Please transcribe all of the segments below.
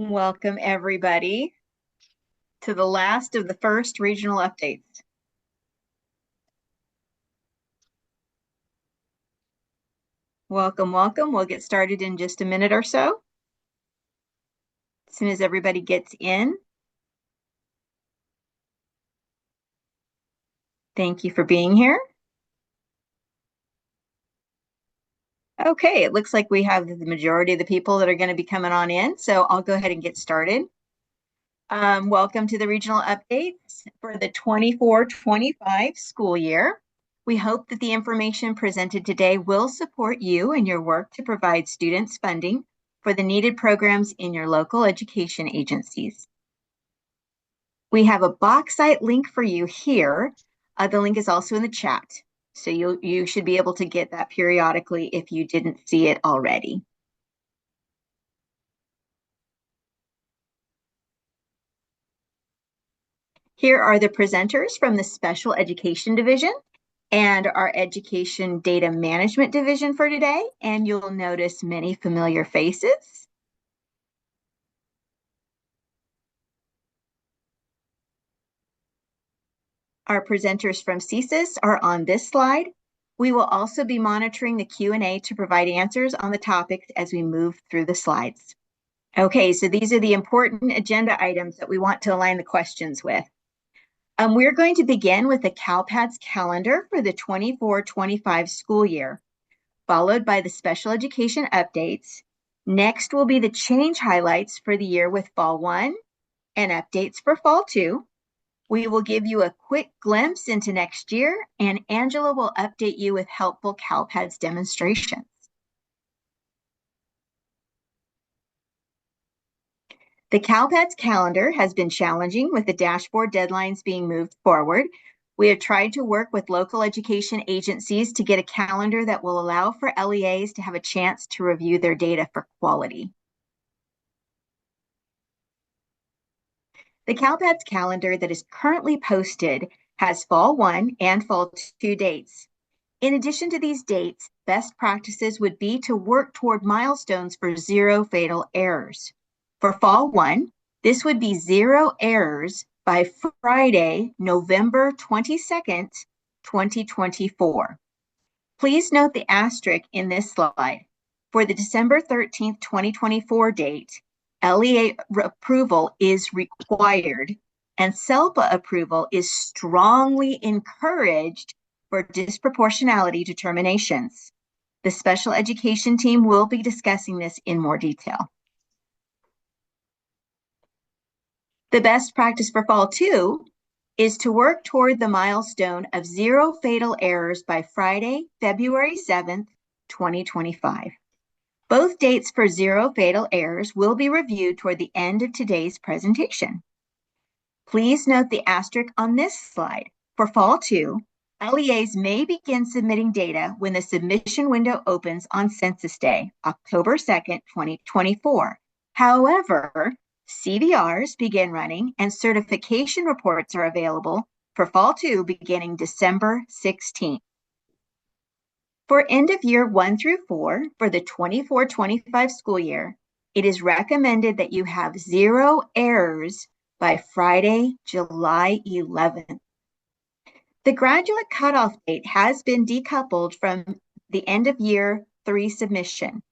Welcome, everybody, to the last of the first regional updates. Welcome, welcome. We'll get started in just a minute or so. As soon as everybody gets in. Thank you for being here. Okay, it looks like we have the majority of the people that are going to be coming on in, so I'll go ahead and get started. Welcome to the regional updates for the 24-25 school year. We hope that the information presented today will support you in your work to provide students funding for the needed programs in your local education agencies. We have a box site link for you here. The link is also in the chat, so you should be able to get that periodically if you didn't see it already. Here are the presenters from the Special Education Division and our Education Data Management Division for today, and you'll notice many familiar faces. Our presenters from CSIS are on this slide. We will also be monitoring the Q&A to provide answers on the topics as we move through the slides. Okay, so these are the important agenda items that we want to align the questions with. We're going to begin with the CALPADS calendar for the 24-25 school year, followed by the special education updates. Next will be the change highlights for the year with Fall 1 and updates for Fall 2. We will give you a quick glimpse into next year, and Angela will update you with helpful CALPADS demonstrations. The CALPADS calendar has been challenging with the dashboard deadlines being moved forward. We have tried to work with local education agencies to get a calendar that will allow for LEAs to have a chance to review their data for quality. The CALPADS calendar that is currently posted has Fall 1 and Fall 2 dates. In addition to these dates, best practices would be to work toward milestones for 0 fatal errors. For Fall 1, this would be 0 errors by Friday, November 22nd, 2024. Please note the asterisk in this slide. For the December 13th, 2024 date, LEA approval is required, and CELPA approval is strongly encouraged for disproportionality determinations. The special education team will be discussing this in more detail. The best practice for Fall 2 is to work toward the milestone of 0 fatal errors by Friday, February 7th, 2025. Both dates for 0 fatal errors will be reviewed toward the end of today's presentation. Please note the asterisk on this slide. For Fall 2, LEAs may begin submitting data when the submission window opens on Census Day, October 2nd, 2024. However, CVRs begin running and certification reports are available for Fall 2 beginning December 16th. For end of year 1 through 4 for the 24-25 school year, it is recommended that you have 0 errors by Friday, July 11th. The graduate cutoff date has been decoupled from the end of year 3 submission.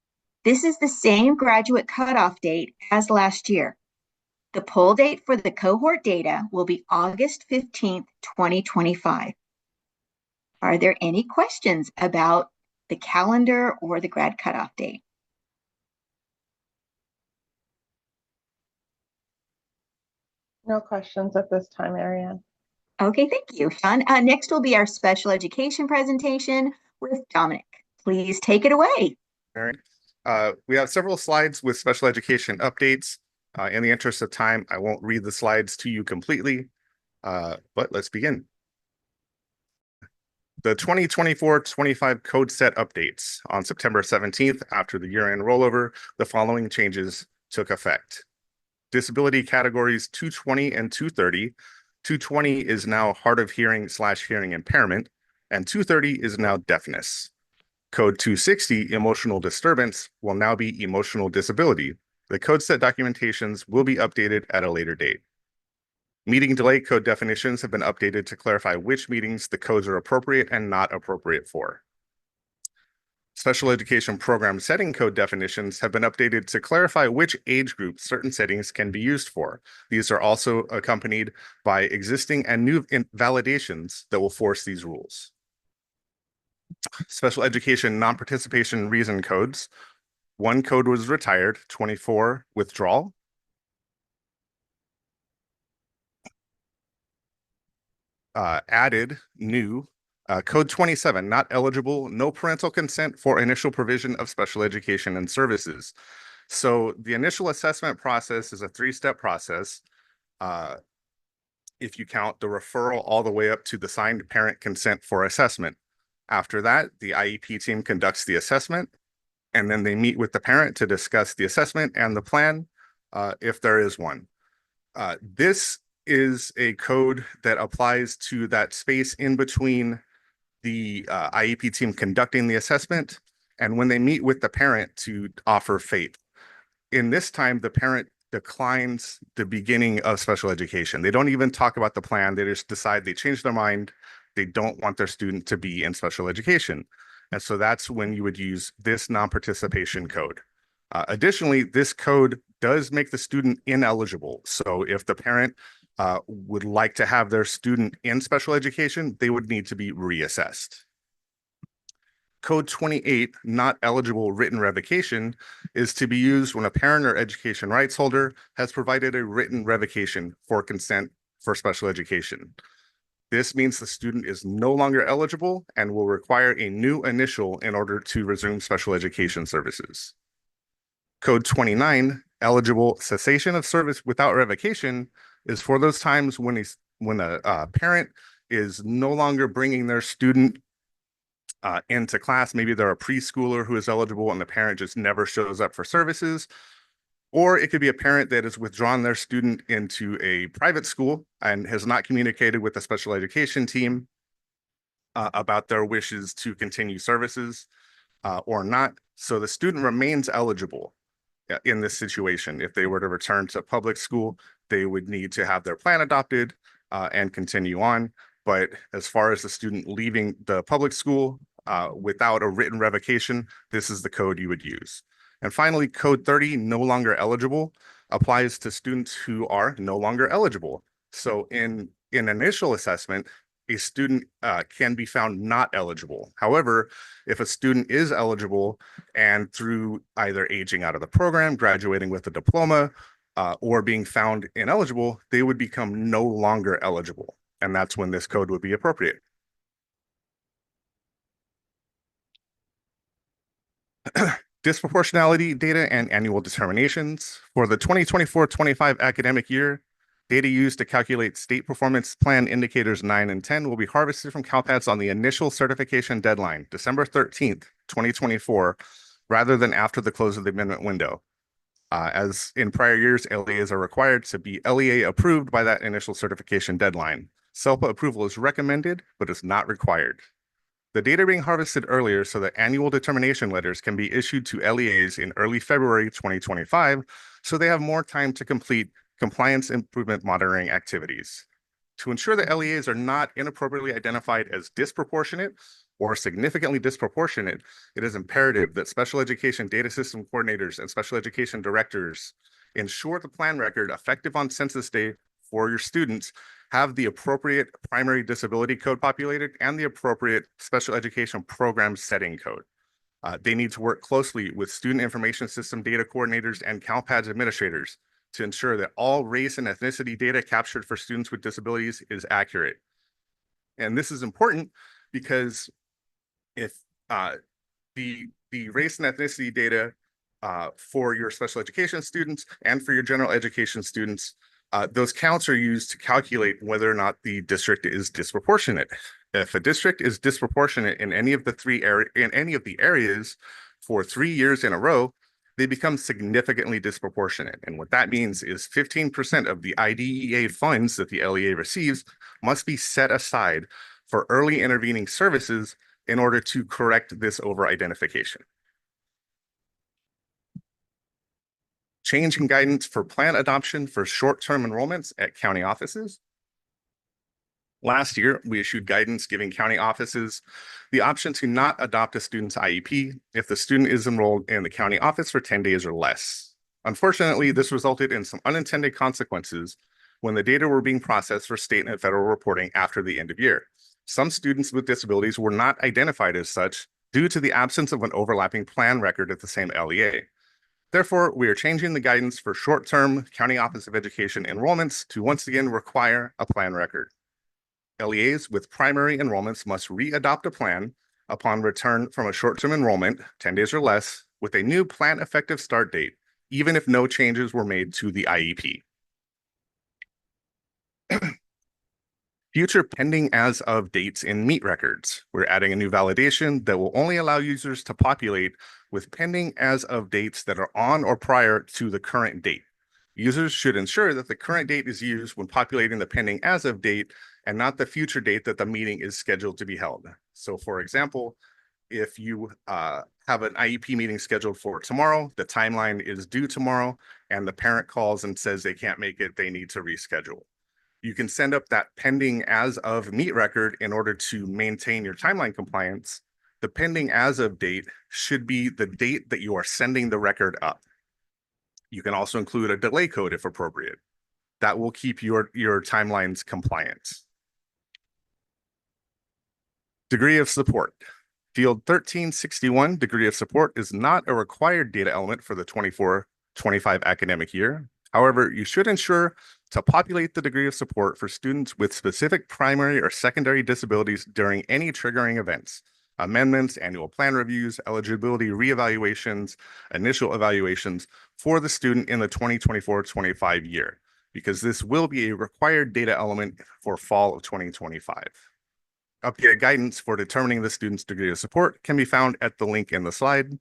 This is the same graduate cutoff date as last year. The poll date for the cohort data will be August 15th, 2025. Are there any questions about the calendar or the grad cutoff date? No questions at this time, Ariane. Okay, thank you, Sean. Next will be our special education presentation with Dominic. Please take it away. All right. We have several slides with special education updates. In the interest of time, I won't read the slides to you completely, but let's begin. The 2024-25 code set updates. On September 17th, after the year-end rollover, the following changes took effect. Disability categories 220 and 230. 220 is now hard of hearing / hearing impairment, and 230 is now deafness. Code 260, emotional disturbance, will now be emotional disability, The code set documentations will be updated at a later date. Meeting delay code definitions have been updated to clarify which meetings the codes are appropriate and not appropriate for. Special education program setting code definitions have been updated to clarify which age groups certain settings can be used for. These are also accompanied by existing and new validations that will force these rules. Special education non-participation reason codes. One code was retired, 24 withdrawal. Added new code 27, not eligible, no parental consent for initial provision of special education and services. So the initial assessment process is a 3-step process. If you count the referral all the way up to the signed parent consent for assessment. After that, the IEP team conducts the assessment, and then they meet with the parent to discuss the assessment and the plan, if there is one. This is a code that applies to that space in between the IEP team conducting the assessment and when they meet with the parent to offer FAPE. In this time, the parent declines the beginning of special education. They don't even talk about the plan. They just decide they change their mind. They don't want their student to be in special education. And so that's when you would use this non-participation code. Additionally, this code does make the student ineligible. So if the parent would like to have their student in special education, they would need to be reassessed. Code 28, not eligible written revocation, is to be used when a parent or education rights holder has provided a written revocation for consent for special education. This means the student is no longer eligible and will require a new initial in order to resume special education services. Code 29, eligible cessation of service without revocation, is for those times when a parent is no longer bringing their student into class. Maybe they're a preschooler who is eligible and the parent just never shows up for services. Or it could be a parent that has withdrawn their student into a private school and has not communicated with the special education team about their wishes to continue services or not. So the student remains eligible in this situation. If they were to return to public school, they would need to have their plan adopted and continue on. But as far as the student leaving the public school without a written revocation, this is the code you would use. And finally, code 30, no longer eligible, applies to students who are no longer eligible. So in initial assessment, a student can be found not eligible. However, if a student is eligible and through either aging out of the program, graduating with a diploma, or being found ineligible, they would become no longer eligible. And that's when this code would be appropriate. Disproportionality data and annual determinations. For the 2024-25 academic year, data used to calculate state performance plan indicators 9 and 10 will be harvested from CALPADS on the initial certification deadline, December 13th, 2024, rather than after the close of the amendment window. As in prior years, LEAs are required to be LEA approved by that initial certification deadline. SELPA approval is recommended, but is not required. The data being harvested earlier so that annual determination letters can be issued to LEAs in early February 2025, so they have more time to complete compliance improvement monitoring activities. To ensure that LEAs are not inappropriately identified as disproportionate or significantly disproportionate, it is imperative that special education data system coordinators and special education directors ensure the plan record effective on census day for your students have the appropriate primary disability code populated and the appropriate special education program setting code. They need to work closely with student information system data coordinators and CALPADS administrators to ensure that all race and ethnicity data captured for students with disabilities is accurate. And this is important because if the race and ethnicity data for your special education students and for your general education students, those counts are used to calculate whether or not the district is disproportionate. If a district is disproportionate in any of the areas for 3 years in a row, they become significantly disproportionate. And what that means is 15% of the IDEA funds that the LEA receives must be set aside for early intervening services in order to correct this over-identification. change in guidance for plan adoption for short-term enrollments at county offices. Last year, we issued guidance giving county offices the option to not adopt a student's IEP if the student is enrolled in the county office for 10 days or less. Unfortunately, this resulted in some unintended consequences when the data were being processed for state and federal reporting after the end of year. Some students with disabilities were not identified as such due to the absence of an overlapping plan record at the same LEA. Therefore, we are changing the guidance for short-term County Office of Education enrollments to once again require a plan record. LEAs with primary enrollments must re-adopt a plan upon return from a short-term enrollment, 10 days or less, with a new plan effective start date, even if no changes were made to the IEP. Future pending as of dates in meet records. We're adding a new validation that will only allow users to populate with pending as of dates that are on or prior to the current date. Users should ensure that the current date is used when populating the pending as of date and not the future date that the meeting is scheduled to be held. So for example, if you have an IEP meeting scheduled for tomorrow, the timeline is due tomorrow, and the parent calls and says they can't make it, they need to reschedule. You can send up that pending as of meet record in order to maintain your timeline compliance. The pending as of date should be the date that you are sending the record up. You can also include a delay code if appropriate. That will keep your timelines compliant. Degree of support. Field 1361, degree of support, is not a required data element for the 24-25 academic year. However, you should ensure to populate the degree of support for students with specific primary or secondary disabilities during any triggering events, amendments, annual plan reviews, eligibility reevaluations, initial evaluations for the student in the 2024-25 year, because this will be a required data element for fall of 2025. Updated guidance for determining the student's degree of support can be found at the link in the slide.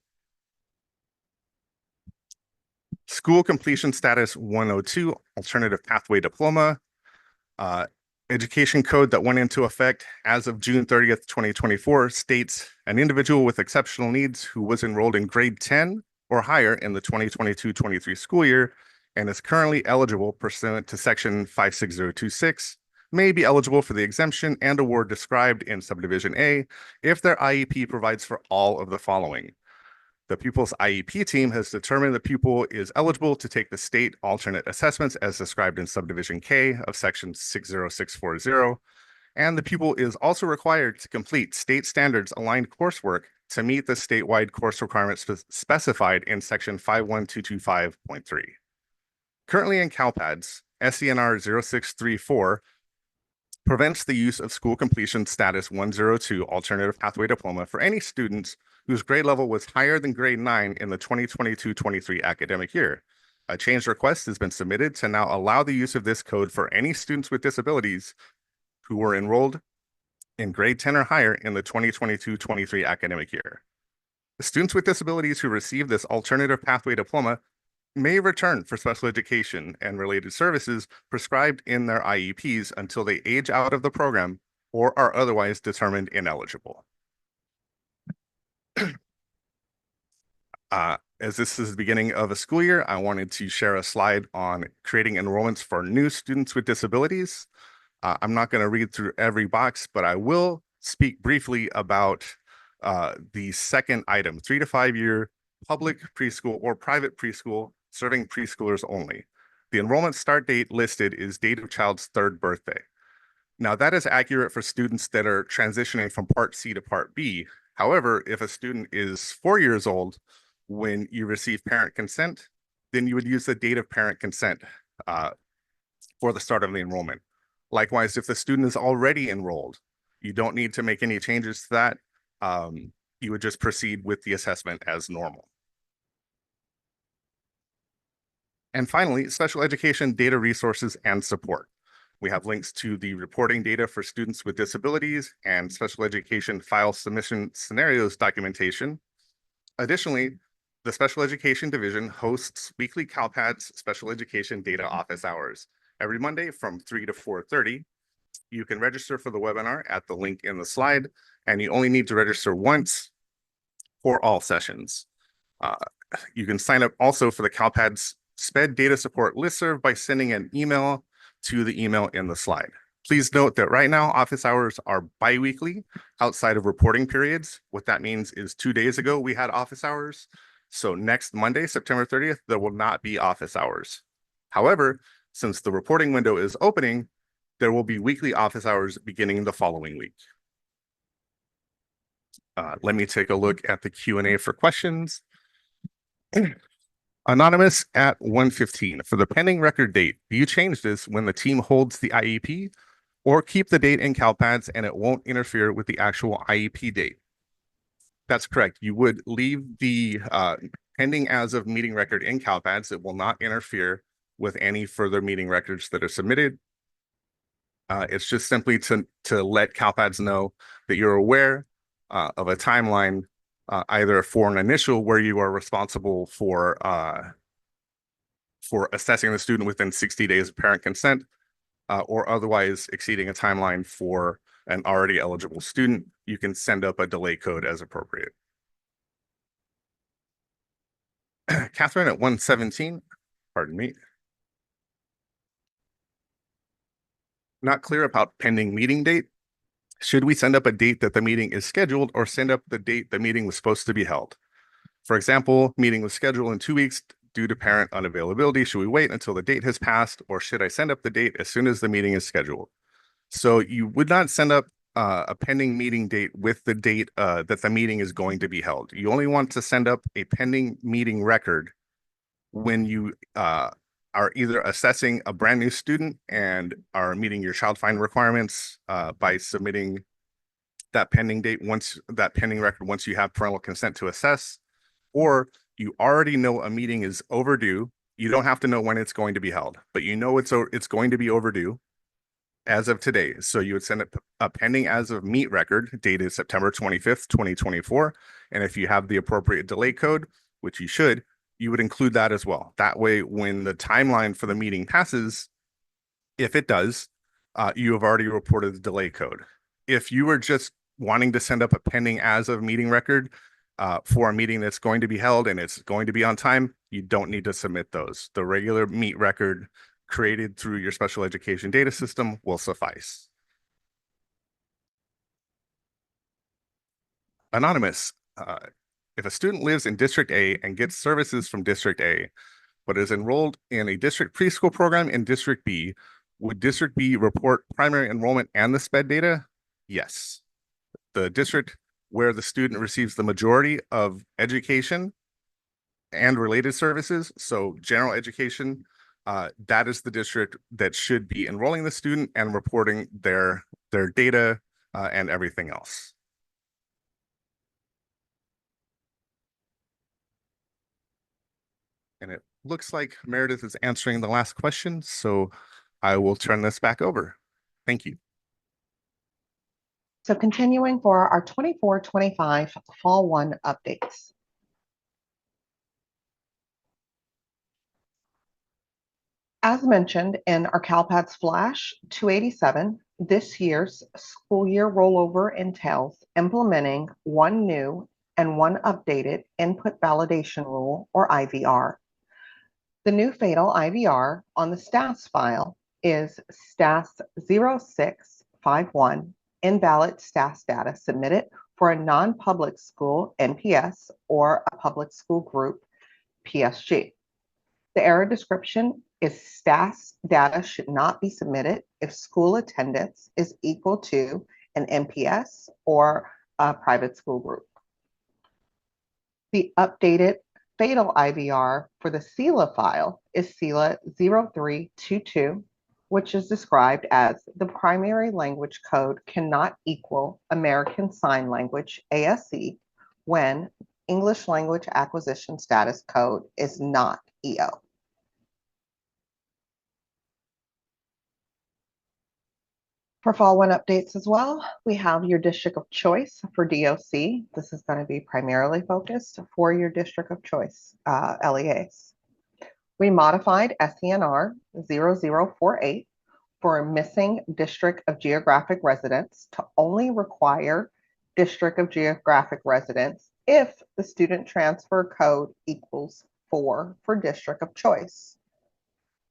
School completion status 102, alternative pathway diploma. Education code that went into effect as of June 30th, 2024 states an individual with exceptional needs who was enrolled in grade 10 or higher in the 2022-23 school year and is currently eligible pursuant to section 56026 may be eligible for the exemption and award described in subdivision A if their IEP provides for all of the following. The pupil's IEP team has determined the pupil is eligible to take the state alternate assessments as described in subdivision K of section 60640, and the pupil is also required to complete state standards aligned coursework to meet the statewide course requirements specified in section 51225.3. Currently in CALPADS, SENR 0634 prevents the use of school completion status 102 alternative pathway diploma for any students whose grade level was higher than grade 9 in the 2022-23 academic year. A change request has been submitted to now allow the use of this code for any students with disabilities who were enrolled in grade 10 or higher in the 2022-23 academic year. The students with disabilities who receive this alternative pathway diploma may return for special education and related services prescribed in their IEPs until they age out of the program or are otherwise determined ineligible. As this is the beginning of a school year, I wanted to share a slide on creating enrollments for new students with disabilities. I'm not going to read through every box, but I will speak briefly about the second item, 3 to 5 year public preschool or private preschool serving preschoolers only. The enrollment start date listed is date of child's 3rd birthday. Now that is accurate for students that are transitioning from Part C to Part B. However, if a student is 4 years old when you receive parent consent, then you would use the date of parent consent for the start of the enrollment. Likewise, if the student is already enrolled, you don't need to make any changes to that. You would just proceed with the assessment as normal. And finally, special education data resources and support. We have links to the reporting data for students with disabilities and special education file submission scenarios documentation. Additionally, the Special Education Division hosts weekly CalPADS Special Education Data Office Hours every Monday from 3 to 4:30. You can register for the webinar at the link in the slide, and you only need to register once for all sessions. You can sign up also for the CalPADS SPED data support listserv by sending an email to the email in the slide. Please note that right now office hours are bi-weekly outside of reporting periods. What that means is 2 days ago we had office hours. So next Monday, September 30th, there will not be office hours. However, since the reporting window is opening, there will be weekly office hours beginning the following week. Let me take a look at the Q&A for questions. Anonymous at 1:15. For the pending record date, do you change this when the team holds the IEP or keep the date in CALPADS and it won't interfere with the actual IEP date? That's correct. You would leave the pending as of meeting record in CALPADS. It will not interfere with any further meeting records that are submitted. It's just simply to let CALPADS know that you're aware of a timeline, either for an initial where you are responsible for assessing the student within 60 days of parent consent, or otherwise exceeding a timeline for an already eligible student. You can send up a delay code as appropriate. Catherine at 1:17, pardon me. Not clear about pending meeting date. Should we send up a date that the meeting is scheduled or send up the date the meeting was supposed to be held? For example, meeting was scheduled in 2 weeks due to parent unavailability. Should we wait until the date has passed, or should I send up the date as soon as the meeting is scheduled? So you would not send up a pending meeting date with the date that the meeting is going to be held. You only want to send up a pending meeting record when you are either assessing a brand new student and are meeting your child find requirements by submitting that pending date once you have parental consent to assess, or you already know a meeting is overdue. You don't have to know when it's going to be held, but you know it's going to be overdue as of today. So you would send a pending as of meet record dated September 25th, 2024. And if you have the appropriate delay code, which you should, you would include that as well. That way, when the timeline for the meeting passes, if it does, you have already reported the delay code. If you were just wanting to send up a pending as of meeting record for a meeting that's going to be held and it's going to be on time, you don't need to submit those. The regular meet record created through your special education data system will suffice. Anonymous, if a student lives in District A and gets services from District A, but is enrolled in a district preschool program in District B, would District B report primary enrollment and the SPED data? Yes. The district where the student receives the majority of education and related services, so general education, that is the district that should be enrolling the student and reporting their data and everything else. And it looks like Meredith is answering the last question, so I will turn this back over. Thank you. So continuing for our 24-25 Fall 1 updates. As mentioned in our CalPADS Flash 287, this year's school year rollover entails implementing one new and one updated input validation rule, or IVR. The new fatal IVR on the STAS file is STAS 0651, invalid STAS data submitted for a non-public school NPS or a public school group PSG. The error description is STAS data should not be submitted if school attendance is equal to an NPS or a private school group. The updated fatal IVR for the CELA file is CELA 0322, which is described as the primary language code cannot equal American Sign Language ASC when English Language Acquisition Status Code is not EO. For Fall 1 updates as well, we have your district of choice for DOC. This is going to be primarily focused for your district of choice LEAs. We modified SENR 0048 for missing district of geographic residence to only require district of geographic residence if the student transfer code equals 4 for district of choice.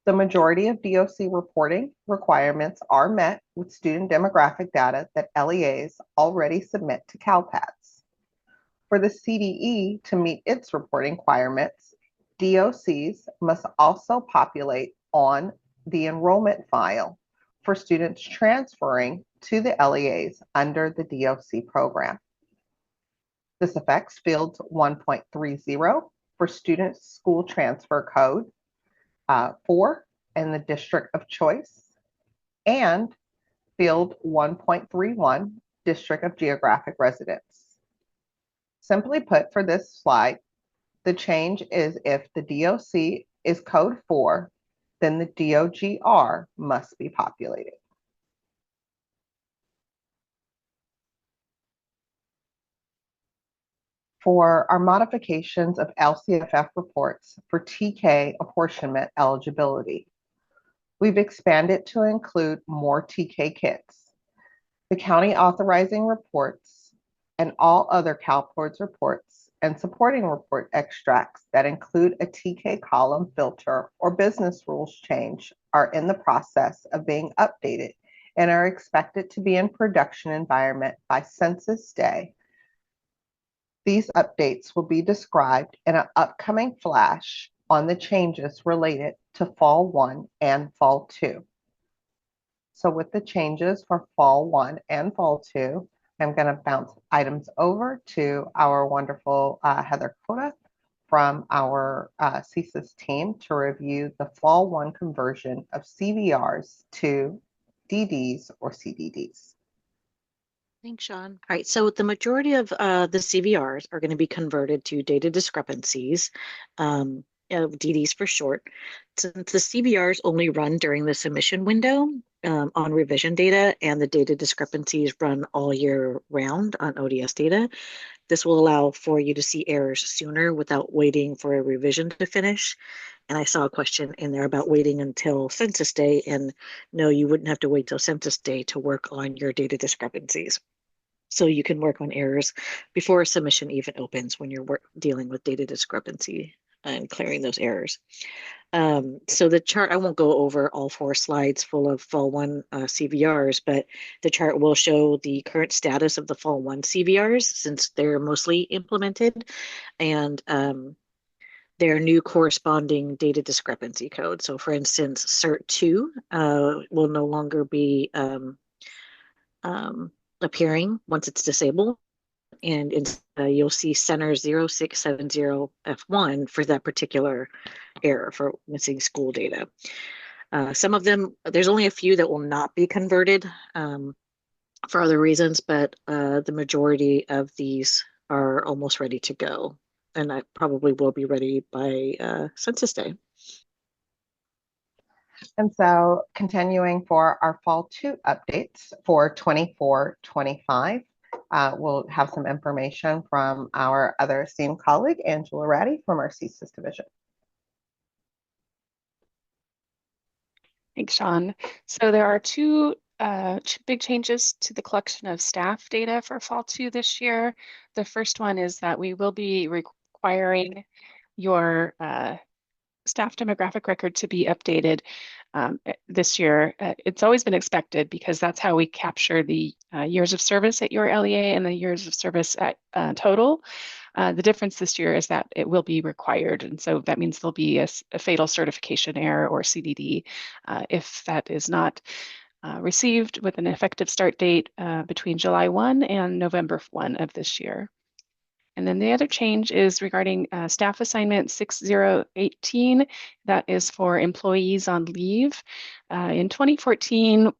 The majority of DOC reporting requirements are met with student demographic data that LEAs already submit to CALPADS. For the CDE to meet its reporting requirements, DOCs must also populate on the enrollment file for students transferring to the LEAs under the DOC program. This affects fields 1.30 for student school transfer code, 4 in the district of choice, and field 1.31 district of geographic residence. Simply put, for this slide, the change is if the DOC is code 4, then the DOGR must be populated. For our modifications of LCFF reports for TK apportionment eligibility, we've expanded to include more TK kits. The county authorizing reports and all other CalPADS reports and supporting report extracts that include a TK column filter or business rules change are in the process of being updated and are expected to be in production environment by Census Day. These updates will be described in an upcoming flash on the changes related to Fall 1 and Fall 2. So with the changes for Fall 1 and Fall 2, I'm going to bounce items over to our wonderful Heather Cota from our CSIS team to review the Fall 1 conversion of CVRs to DDs or CDDs. Thanks, Sean. All right, so the majority of the CVRs are going to be converted to data discrepancies, DDs for short. Since the CVRs only run during the submission window on revision data and the data discrepancies run all year round on ODS data, this will allow for you to see errors sooner without waiting for a revision to finish. And I saw a question in there about waiting until Census Day, and no, you wouldn't have to wait till Census Day to work on your data discrepancies. So you can work on errors before a submission even opens when you're dealing with data discrepancy and clearing those errors. So the chart, I won't go over all 4 slides full of Fall 1 CVRs, but the chart will show the current status of the Fall 1 CVRs since they're mostly implemented, and their new corresponding data discrepancy code. So for instance, CERT 2 will no longer be appearing once it's disabled, and you'll see Center 0670F1 for that particular error for missing school data. Some of them, there's only a few that will not be converted for other reasons, but the majority of these are almost ready to go, and I probably will be ready by Census Day. And so continuing for our Fall 2 updates for 24-25, we'll have some information from our other esteemed colleague, Angela Ratty from our CSIS division. Thanks, Sean. So there are two big changes to the collection of staff data for Fall 2 this year. The first one is that we will be requiring your staff demographic record to be updated this year. It's always been expected because that's how we capture the years of service at your LEA and the years of service at total. The difference this year is that it will be required. And so that means there'll be a fatal certification error or CDD if that is not received with an effective start date between July 1 and November 1 of this year. And then the other change is regarding staff assignment 6018. That is for employees on leave. In 2014,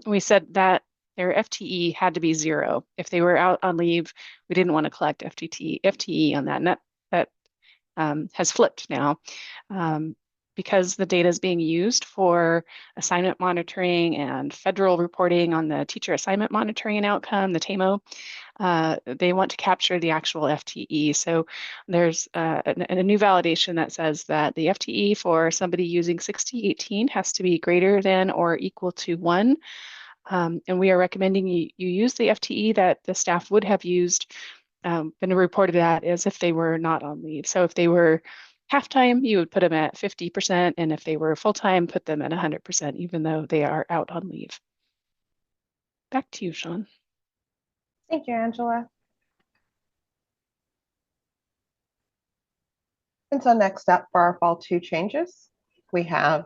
we said that their FTE had to be 0. If they were out on leave, we didn't want to collect FTE on that. And that has flipped now. Because the data is being used for assignment monitoring and federal reporting on the teacher assignment monitoring and outcome, the TAMO, they want to capture the actual FTE. So there's a new validation that says that the FTE for somebody using 6018 has to be greater than or equal to 1. And we are recommending you use the FTE that the staff would have used and reported that as if they were not on leave. So if they were half-time, you would put them at 50%, and if they were full-time, put them at 100%, even though they are out on leave. Back to you, Sean. Thank you, Angela. And so next up for our fall 2 changes, we have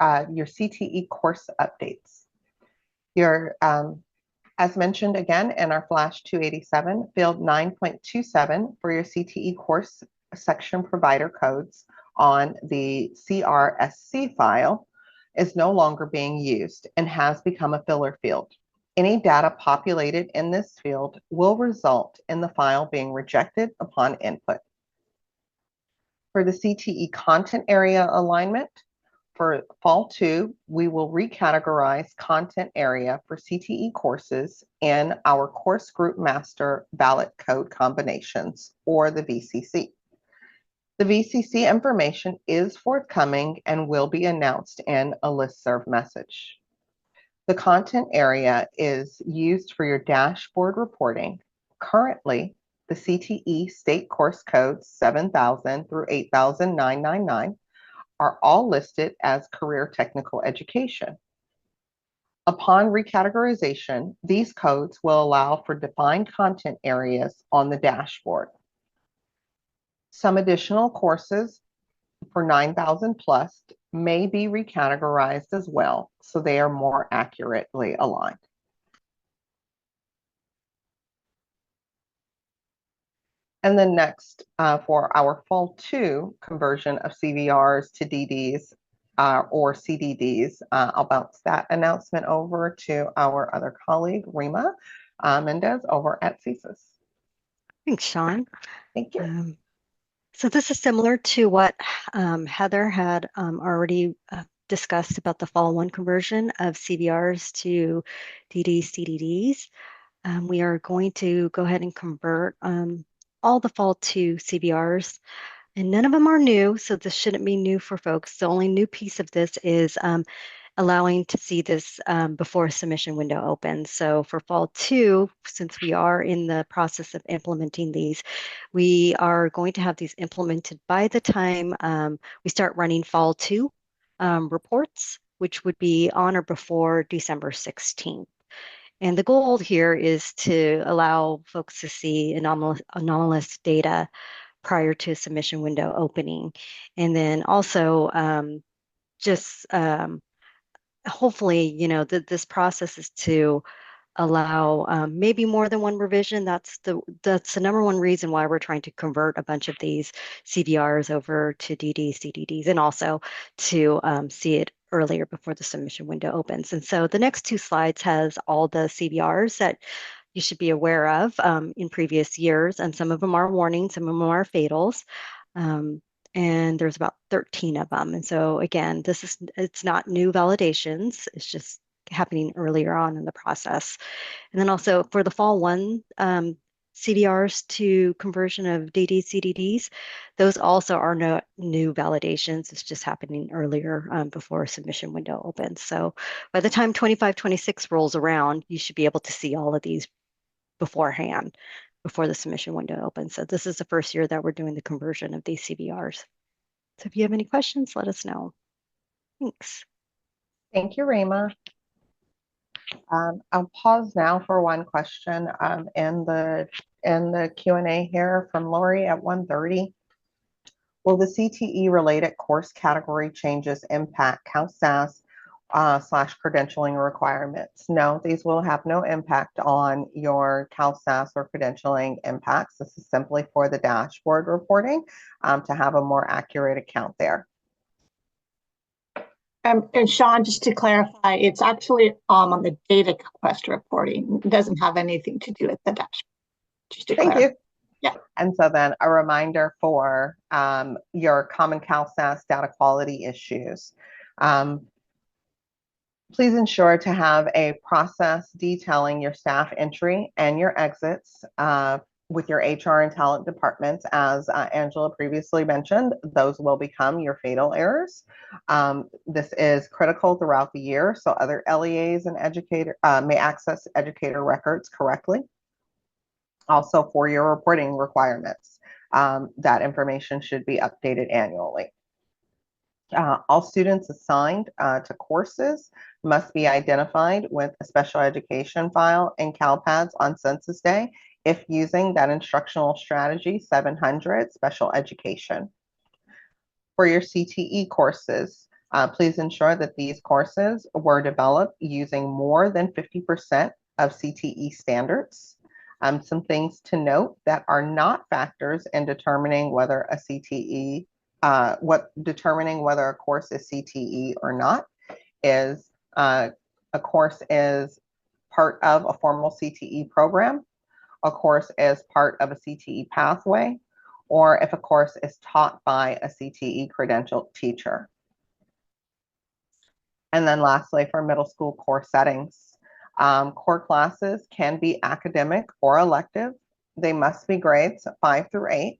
your CTE course updates. Your, as mentioned again in our Flash 287, field 9.27 for your CTE course section provider codes on the CRSC file is no longer being used and has become a filler field. Any data populated in this field will result in the file being rejected upon input. For the CTE content area alignment, for fall 2, we will recategorize content area for CTE courses in our course group master ballot code combinations, or the VCC. The VCC information is forthcoming and will be announced in a listserv message. The content area is used for your dashboard reporting. Currently, the CTE state course codes 7,000 through 8,999 are all listed as career technical education. Upon recategorization, these codes will allow for defined content areas on the dashboard. Some additional courses for 9,000 plus may be recategorized as well, so they are more accurately aligned. And then next, for our fall 2 conversion of CVRs to DDs or CDDs, I'll bounce that announcement over to our other colleague, Rima Mendez over at CSIS. Thanks, Sean. Thank you. So this is similar to what Heather had already discussed about the fall 1 conversion of CVRs to DDs, CDDs. We are going to go ahead and convert all the fall 2 CVRs, and none of them are new, so this shouldn't be new for folks. The only new piece of this is allowing to see this before a submission window opens. So for fall 2, since we are in the process of implementing these, we are going to have these implemented by the time we start running fall 2 reports, which would be on or before December 16th. And the goal here is to allow folks to see anomalous data prior to a submission window opening. And then also hopefully, you know, this process is to allow maybe more than one revision. That's the number one reason why we're trying to convert a bunch of these CVRs over to DDs, CDDs, and also to see it earlier before the submission window opens. And so the next 2 slides has all the CVRs that you should be aware of in previous years, and some of them are warnings, some of them are fatals. And there's about 13 of them. And so again, it's not new validations, it's just happening earlier on in the process. And then also for the fall 1 CVRs to conversion of DDs, CDDs, those also are no new validations. It's just happening earlier before a submission window opens. So by the time 25-26 rolls around, you should be able to see all of these beforehand, before the submission window opens. So this is the first year that we're doing the conversion of these CVRs. So if you have any questions, let us know. Thanks. Thank you, Rima. I'll pause now for one question in the Q&A here from Lori at 1:30. Will the CTE related course category changes impact CalSASS / credentialing requirements? No, these will have no impact on your CalSASS or credentialing impacts. This is simply for the dashboard reporting to have a more accurate account there. And Sean, just to clarify, it's actually on the data quest reporting. It doesn't have anything to do with the dashboard. Just to clarify. Thank you. Yeah. And so then a reminder for your common CalSASS data quality issues. Please ensure to have a process detailing your staff entry and your exits with your HR and talent departments. As Angela previously mentioned, those will become your fatal errors. This is critical throughout the year, so other LEAs and educator may access educator records correctly. Also for your reporting requirements. that information should be updated annually. All students assigned to courses must be identified with a special education file in CALPADS on Census Day if using that instructional strategy 700 special education. For your CTE courses, please ensure that these courses were developed using more than 50% of CTE standards. Some things to note that are not factors in determining whether a CTE determining whether a course is CTE or not is a course is part of a formal CTE program, a course is part of a CTE pathway, or if a course is taught by a CTE credentialed teacher. And then lastly, for middle school core settings, core classes can be academic or elective. They must be grades 5 through 8.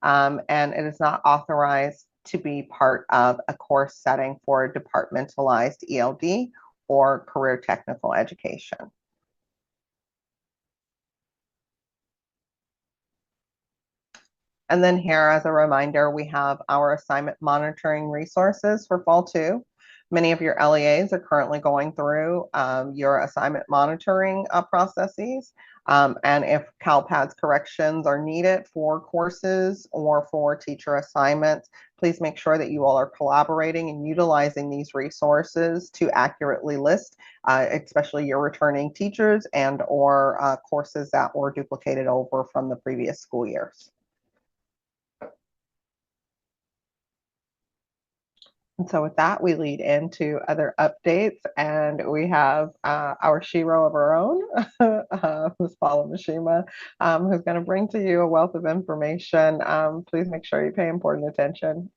And it is not authorized to be part of a course setting for departmentalized ELD or career technical education. And then here, as a reminder, we have our assignment monitoring resources for Fall 2. Many of your LEAs are currently going through your assignment monitoring processes. And if CALPADS corrections are needed for courses or for teacher assignments, please make sure that you all are collaborating and utilizing these resources to accurately list, especially your returning teachers and or courses that were duplicated over from the previous school years. And so with that, we lead into other updates, and we have our shero of our own, Ms. Paula Mishima, who's going to bring to you a wealth of information. Please make sure you pay important attention.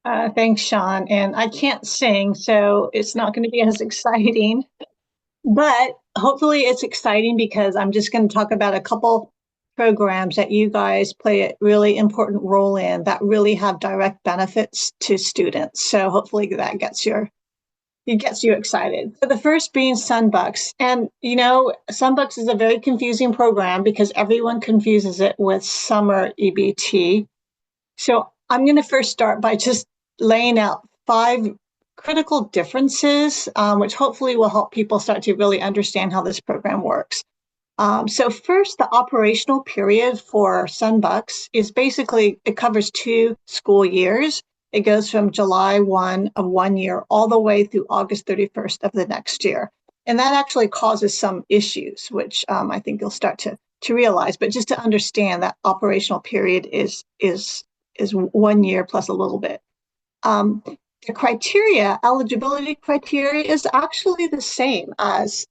Thanks, Sean. And I can't sing, so it's not going to be as exciting, but hopefully it's exciting because I'm just going to talk about a couple programs that you guys play a really important role in that really have direct benefits to students. So hopefully that gets you excited. So the first being Sunbucks. And you know, Sunbucks is a very confusing program because everyone confuses it with summer EBT. So I'm going to first start by just laying out 5 critical differences, which hopefully will help people start to really understand how this program works. So first, the operational period for Sunbucks is basically, it covers 2 school years. It goes from July 1 of 1 year all the way through August 31st of the next year. And that actually causes some issues, which I think you'll start to realize. But just to understand that operational period is 1 year plus a little bit. The criteria, eligibility criteria, is actually the same as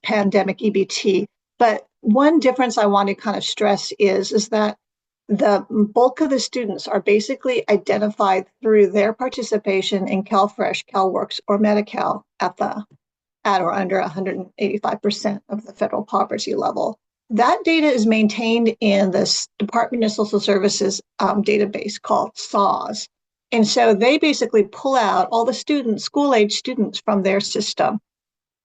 pandemic EBT. But one difference I want to kind of stress is that the bulk of the students are basically identified through their participation in CalFresh, CalWorks, or Medi-Cal at or under 185% of the federal poverty level. That data is maintained in the Department of Social Services database called CSAS. And so they basically pull out all the students, school-age students from their system.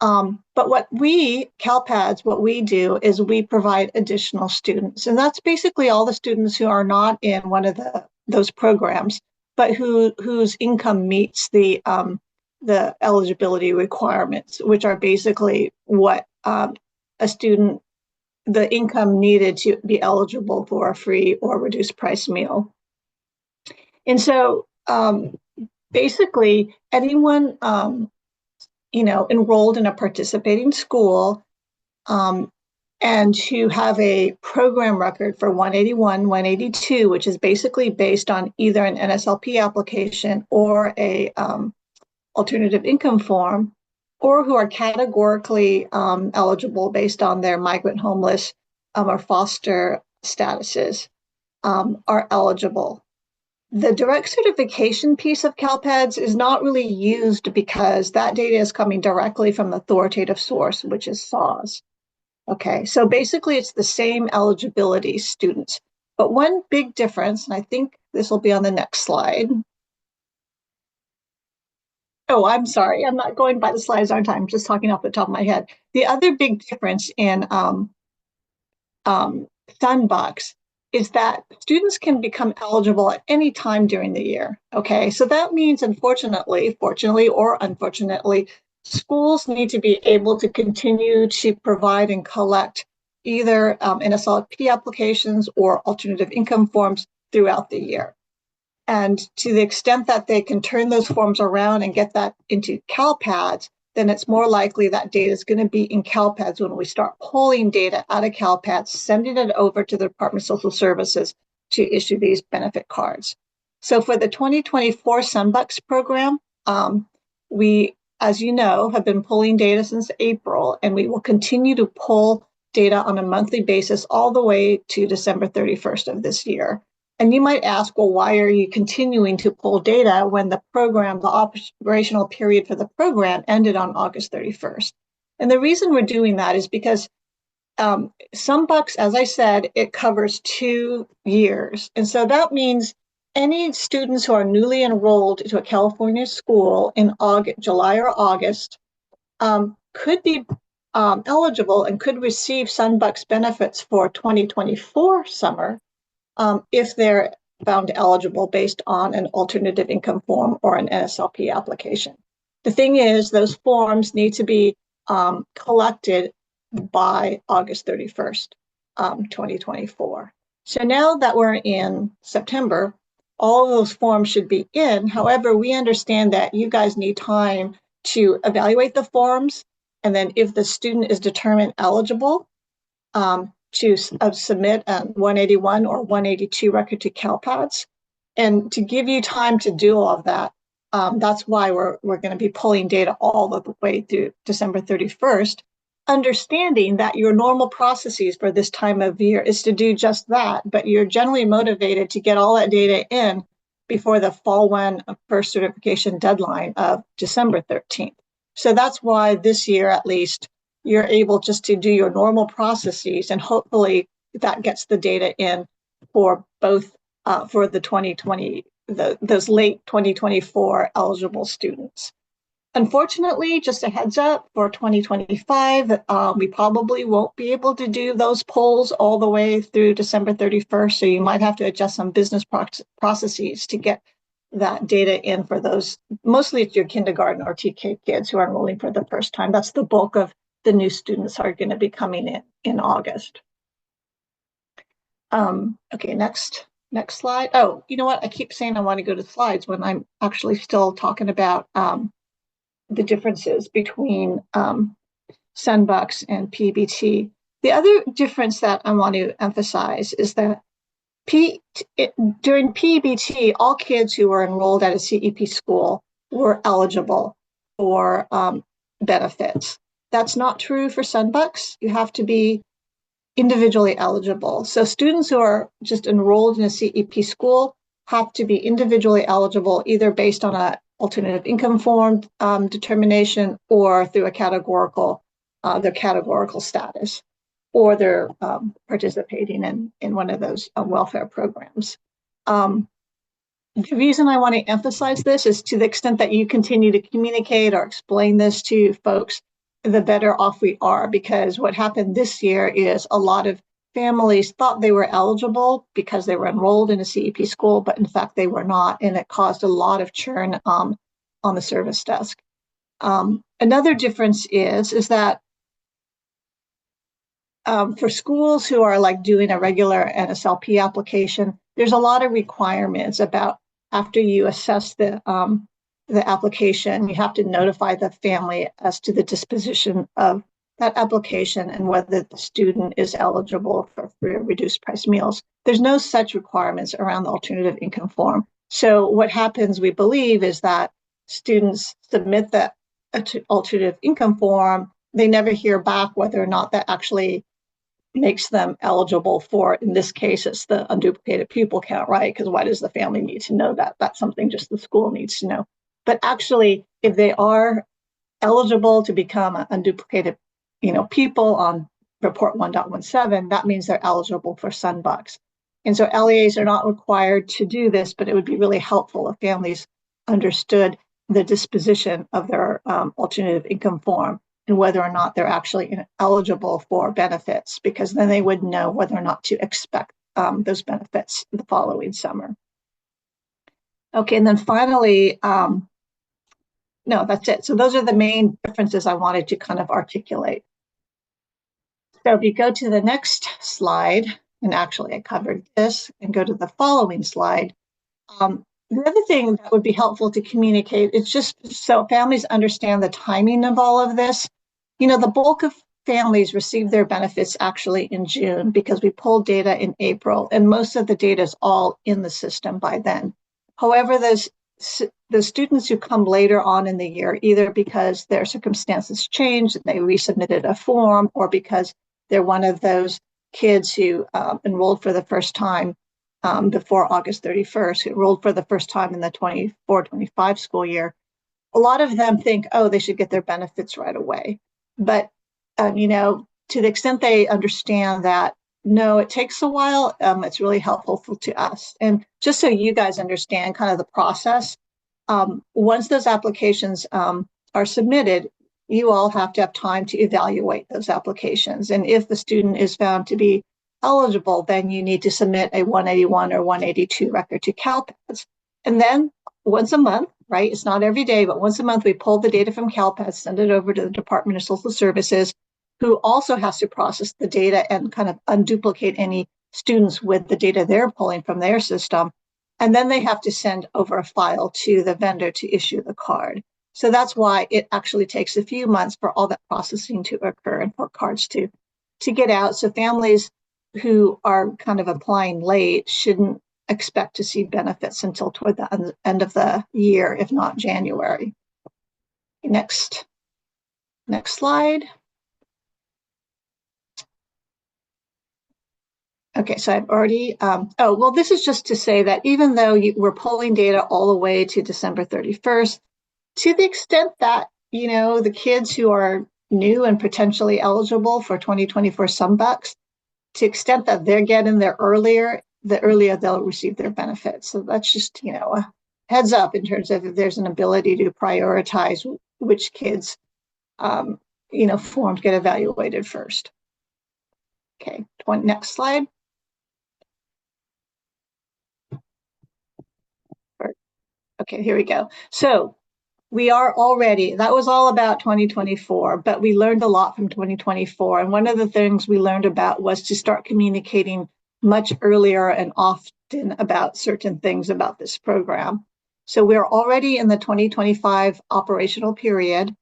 But what CalPADS, what we do is we provide additional students. And that's basically all the students who are not in one of those programs, but whose income meets the eligibility requirements, which are basically what a student, the income needed to be eligible for a free or reduced price meal. And so basically anyone enrolled in a participating school and who have a program record for 181, 182, which is basically based on either an NSLP application or a alternative income form, or who are categorically eligible based on their migrant, homeless, or foster statuses, are eligible. The direct certification piece of CalPADS is not really used because that data is coming directly from the authoritative source, which is CSAS. Okay, so basically it's the same eligibility students. But one big difference, and I think this will be on the next slide. Oh, I'm sorry, I'm not going by the slides, aren't I? I'm just talking off the top of my head. The other big difference in Sunbucks is that students can become eligible at any time during the year. Okay, so that means, unfortunately, fortunately or unfortunately, schools need to be able to continue to provide and collect either NSLP applications or alternative income forms throughout the year. And to the extent that they can turn those forms around and get that into CALPADS, then it's more likely that data is going to be in CALPADS when we start pulling data out of CALPADS, sending it over to the Department of Social Services to issue these benefit cards. So for the 2024 Sunbucks program, we, as you know, have been pulling data since April, and we will continue to pull data on a monthly basis all the way to December 31st of this year. And you might ask, well, why are you continuing to pull data when the program, the operational period for the program ended on August 31st? And the reason we're doing that is because Sunbucks, as I said, it covers 2 years. And so that means any students who are newly enrolled to a California school in July or August could be eligible and could receive Sunbucks benefits for 2024 summer if they're found eligible based on an alternative income form or an NSLP application. The thing is, those forms need to be collected by August 31st, 2024. So now that we're in September, all of those forms should be in. However, we understand that you guys need time to evaluate the forms, and then if the student is determined eligible, to submit a 181 or 182 record to CALPADS. And to give you time to do all of that, that's why we're going to be pulling data all the way through December 31st, understanding that your normal processes for this time of year is to do just that, but you're generally motivated to get all that data in before the Fall 1 first certification deadline of December 13th. So that's why this year, at least, you're able just to do your normal processes, and hopefully that gets the data in for both for the 2020, those late 2024 eligible students. Unfortunately, just a heads up, for 2025, we probably won't be able to do those polls all the way through December 31st, so you might have to adjust some business processes to get that data in for those, mostly it's your kindergarten or TK kids who are enrolling for the first time. That's the bulk of the new students are going to be coming in August. Okay, next slide. Oh, you know what? I keep saying I want to go to slides when I'm actually still talking about the differences between Sunbucks and PBT. The other difference that I want to emphasize is that during PBT, all kids who were enrolled at a CEP school were eligible for benefits. That's not true for Sunbucks. You have to be individually eligible. So students who are just enrolled in a CEP school have to be individually eligible, either based on an alternative income form determination or through a categorical, their categorical status, or they're participating in one of those welfare programs. The reason I want to emphasize this is to the extent that you continue to communicate or explain this to folks, the better off we are, because what happened this year is a lot of families thought they were eligible because they were enrolled in a CEP school, but in fact they were not, and it caused a lot of churn on the service desk. Another difference is that for schools who are like doing a regular NSLP application, there's a lot of requirements about after you assess the application, you have to notify the family as to the disposition of that application and whether the student is eligible for reduced price meals. There's no such requirements around the alternative income form. So what happens, we believe, is that students submit the alternative income form. They never hear back whether or not that actually makes them eligible for, in this case, it's the unduplicated pupil count, right? Because why does the family need to know that? That's something just the school needs to know. But actually, if they are eligible to become an unduplicated, pupil on report 1.17, that means they're eligible for Sunbucks. And so LEAs are not required to do this, but it would be really helpful if families understood the disposition of their alternative income form. and whether or not they're actually eligible for benefits, because then they would know whether or not to expect those benefits the following summer. Okay, and then finally, no, that's it. So those are the main differences I wanted to kind of articulate. So if you go to the next slide, and actually I covered this, and go to the following slide, the other thing that would be helpful to communicate, it's just so families understand the timing of all of this. You know, the bulk of families receive their benefits actually in June because we pulled data in April, and most of the data is all in the system by then. However, the students who come later on in the year, either because their circumstances changed and they resubmitted a form, or because they're one of those kids who enrolled for the first time before August 31st, who enrolled for the first time in the 24-25 school year, a lot of them think, oh, they should get their benefits right away. But, you know, to the extent they understand that, no, it takes a while, it's really helpful to us. And just so you guys understand kind of the process, once those applications are submitted, you all have to have time to evaluate those applications. And if the student is found to be eligible, then you need to submit a 181 or 182 record to CalPADS. And then once a month, right, it's not every day, but once a month, we pull the data from CalPADS, send it over to the Department of Social Services, who also has to process the data and kind of unduplicate any students with the data they're pulling from their system. And then they have to send over a file to the vendor to issue the card. So that's why it actually takes a few months for all that processing to occur and for cards to get out. So families who are kind of applying late shouldn't expect to see benefits until toward the end of the year, if not January. Next slide. Okay, so I've already, oh, well, this is just to say that even though we're pulling data all the way to December 31st, to the extent that, you know, the kids who are new and potentially eligible for 2024 SUMBUCs, to the extent that they're getting there earlier, the earlier they'll receive their benefits. So that's just, you know, a heads up in terms of if there's an ability to prioritize which kids, you know, forms get evaluated first. Okay, next slide. Okay, here we go. So we are already, that was all about 2024, but we learned a lot from 2024. And one of the things we learned about was to start communicating much earlier and often about certain things about this program. So we're already in the 2025 operational period.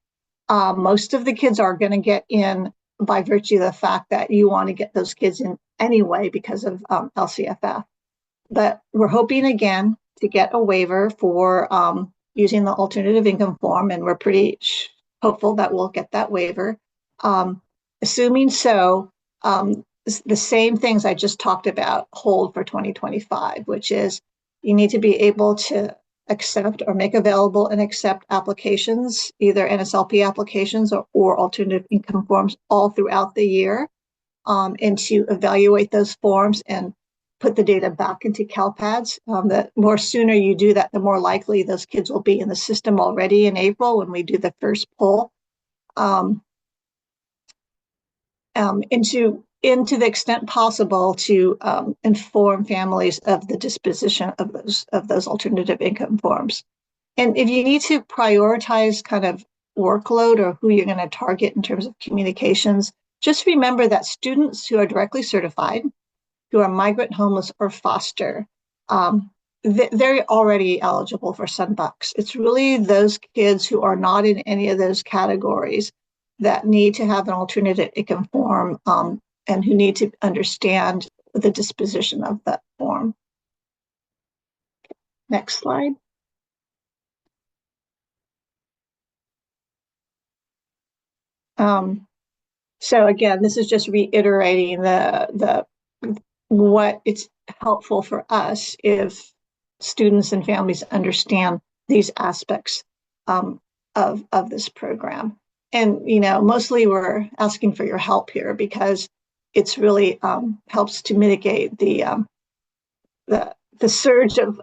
Most of the kids are going to get in by virtue of the fact that you want to get those kids in anyway because of LCFF. But we're hoping again to get a waiver for using the alternative income form, and we're pretty hopeful that we'll get that waiver. Assuming so, the same things I just talked about hold for 2025, which is you need to be able to accept or make available and accept applications, either NSLP applications or alternative income forms all throughout the year, and to evaluate those forms and put the data back into CalPADS. The more sooner you do that, the more likely those kids will be in the system already in April when we do the first pull. Into the extent possible to inform families of the disposition of those alternative income forms. And if you need to prioritize kind of workload or who you're going to target in terms of communications, just remember that students who are directly certified, who are migrant, homeless, or foster, they're already eligible for SUMBUCs. It's really those kids who are not in any of those categories that need to have an alternative income form and who need to understand the disposition of that form. Next slide. So again, this is just reiterating what it's helpful for us if students and families understand these aspects of this program. And, you know, mostly we're asking for your help here because it's really helps to mitigate the surge of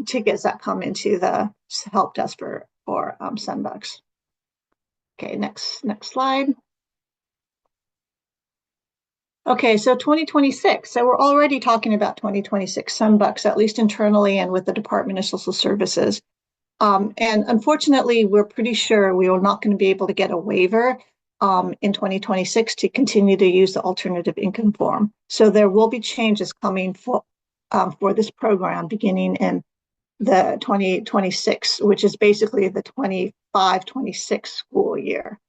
tickets that come into the help desk for SUMBUCs. Okay, next slide. Okay, so 2026. So we're already talking about 2026 sunbucks, at least internally and with the Department of Social Services. And unfortunately, we're pretty sure we are not going to be able to get a waiver in 2026 to continue to use the alternative income form. So there will be changes coming for this program beginning in the 2026, which is basically the 25-26 school year.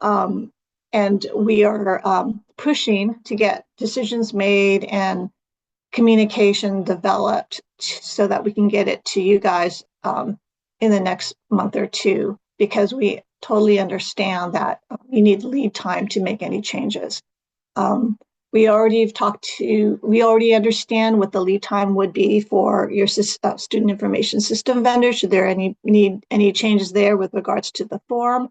And we are pushing to get decisions made and communication developed so that we can get it to you guys in the next month or two, because we totally understand that you need lead time to make any changes. We already understand what the lead time would be for your student information system vendor. Should there need any changes there with regards to the form?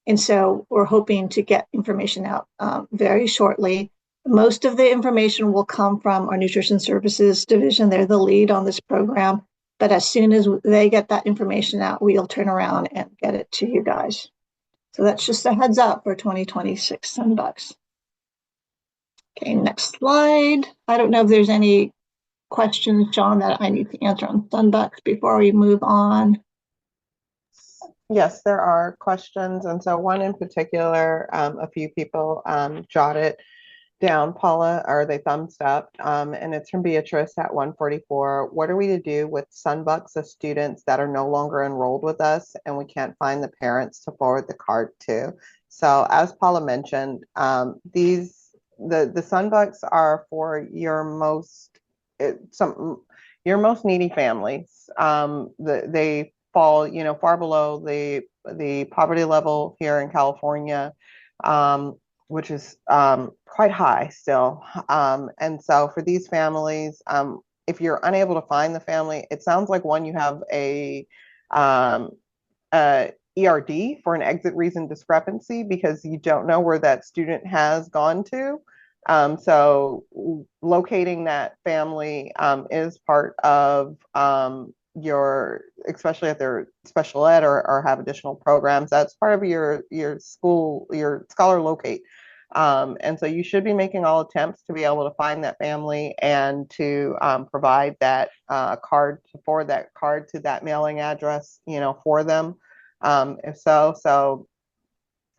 And so we're hoping to get information out very shortly. Most of the information will come from our Nutrition Services Division. They're the lead on this program. But as soon as they get that information out, we'll turn around and get it to you guys. So that's just a heads up for 2026 sunbucks. Okay, next slide. I don't know if there's any questions, John, that I need to answer on sunbucks before we move on. Yes, there are questions. And so one in particular, a few people jotted down, Paula, or they thumbs up, and it's from Beatrice at 144. What are we to do with sunbucks of students that are no longer enrolled with us and we can't find the parents to forward the card to? So as Paula mentioned, the sunbucks are for your most needy families. They fall, far below the poverty level here in California, which is quite high still. And so for these families, if you're unable to find the family, it sounds like you have a ERD for an exit reason discrepancy because you don't know where that student has gone to. So locating that family is part of especially if they're special ed or have additional programs, that's part of your school, your scholar locate. And so you should be making all attempts to be able to find that family and to provide that card, to forward that card to that mailing address, for them. If so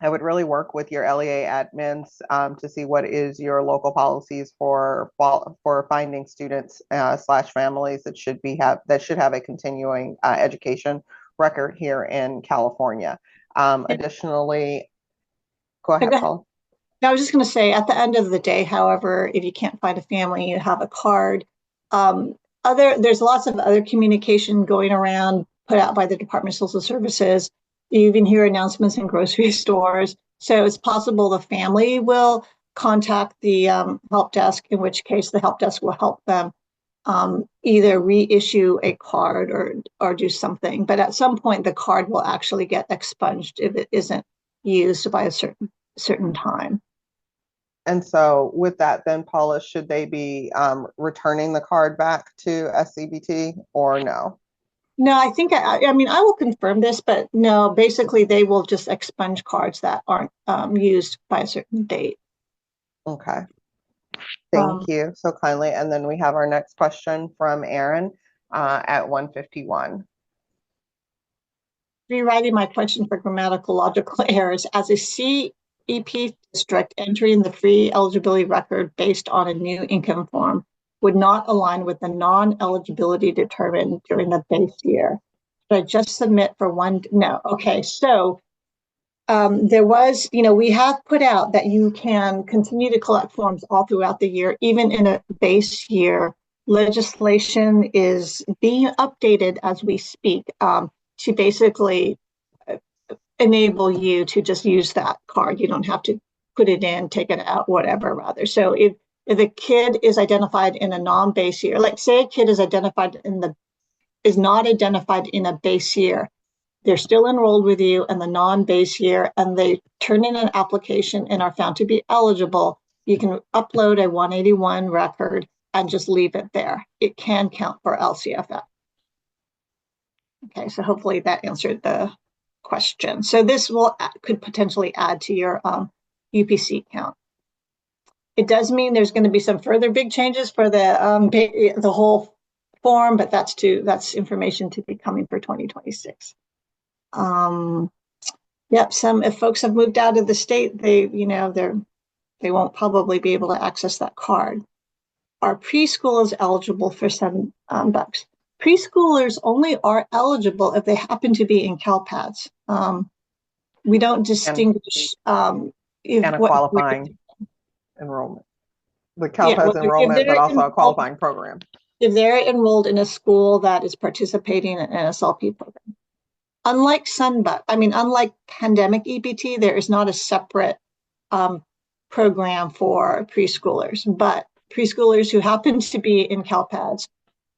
I would really work with your LEA admins to see what is your local policies for finding students / families that should have a continuing education record here in California. Additionally, go ahead, Paul. I was just going to say, at the end of the day, however, if you can't find a family, you have a card. There's lots of other communication going around put out by the Department of Social Services. You even hear announcements in grocery stores. So it's possible the family will contact the help desk, in which case the help desk will help them either reissue a card or do something. But at some point, the card will actually get expunged if it isn't used by a certain time. And so with that, then, Paula, should they be returning the card back to SCBT or no? No, I think, I will confirm this, but no, basically they will just expunge cards that aren't used by a certain date. Okay. Thank you so kindly. And then we have our next question from Aaron at 151. Rewriting my question for grammatical errors. As a CEP district, entering the free eligibility record based on a new income form would not align with the non-eligibility determined during the base year. Should I just submit for one? No. Okay. So there was, we have put out that you can continue to collect forms all throughout the year, even in a base year. Legislation is being updated as we speak to basically enable you to just use that card. You don't have to put it in, take it out, whatever, rather. So if a kid is identified in a non-base year, like say a kid is not identified in a base year, they're still enrolled with you in the non-base year, and they turn in an application and are found to be eligible, you can upload a 181 record and just leave it there. It can count for LCFF. Okay, so hopefully that answered the question. So this could potentially add to your UPC count. It does mean there's going to be some further big changes for the whole form, but that's information to be coming for 2026. Yep, if folks have moved out of the state, they won't probably be able to access that card. Are preschoolers eligible for $7? Preschoolers only are eligible if they happen to be in CALPADS. We don't distinguish and a qualifying enrollment. The CALPADS enrollment, but also a qualifying program. If they're enrolled in a school that is participating in an SLP program. Unlike unlike pandemic EBT, there is not a separate program for preschoolers, but preschoolers who happen to be in CALPADS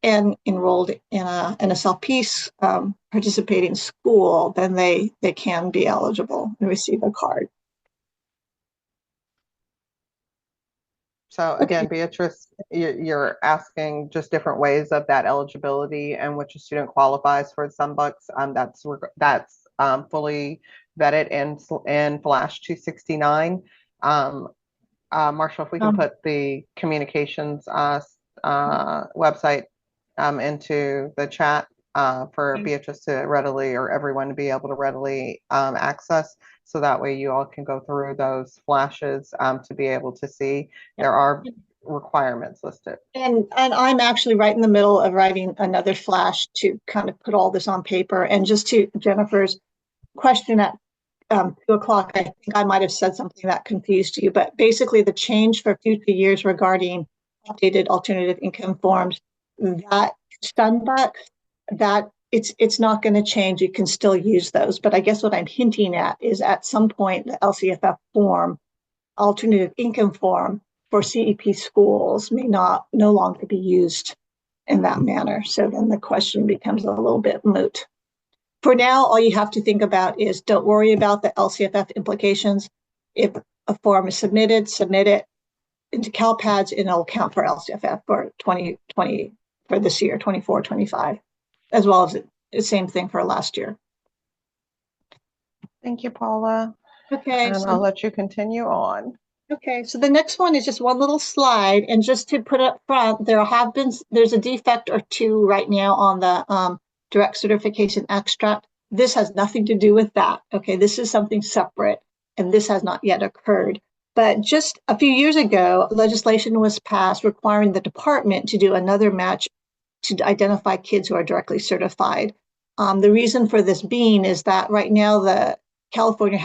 and enrolled in an SLP participating school, then they can be eligible and receive a card. So again, Beatrice, you're asking just different ways of that eligibility and which a student qualifies for some bucks. That's fully vetted in Flash 269. Marshall, if we can put the communications website into the chat for Beatrice to readily, or everyone to be able to readily access. So that way you all can go through those flashes to be able to see there are requirements listed. And I'm actually right in the middle of writing another flash to kind of put all this on paper. And just to Jennifer's question at 2 o'clock, I think I might have said something that confused you, but basically the change for future years regarding updated alternative income forms, that SunBucks, that it's not going to change. You can still use those. But I guess what I'm hinting at is at some point the LCFF form, alternative income form for CEP schools may no longer be used in that manner. So then the question becomes a little bit moot. For now, all you have to think about is don't worry about the LCFF implications. If a form is submitted, submit it into CALPADS and it'll count for LCFF for 2020 for this year, 24, 25, as well as the same thing for last year. Thank you, Paula. Okay. And I'll let you continue on. Okay, so the next one is just one little slide, and just to put up front, there's a defect or two right now on the direct certification extract. This has nothing to do with that. Okay, this is something separate, and this has not yet occurred. But just a few years ago, legislation was passed requiring the department to do another match to identify kids who are directly certified. The reason for this being is that right now the California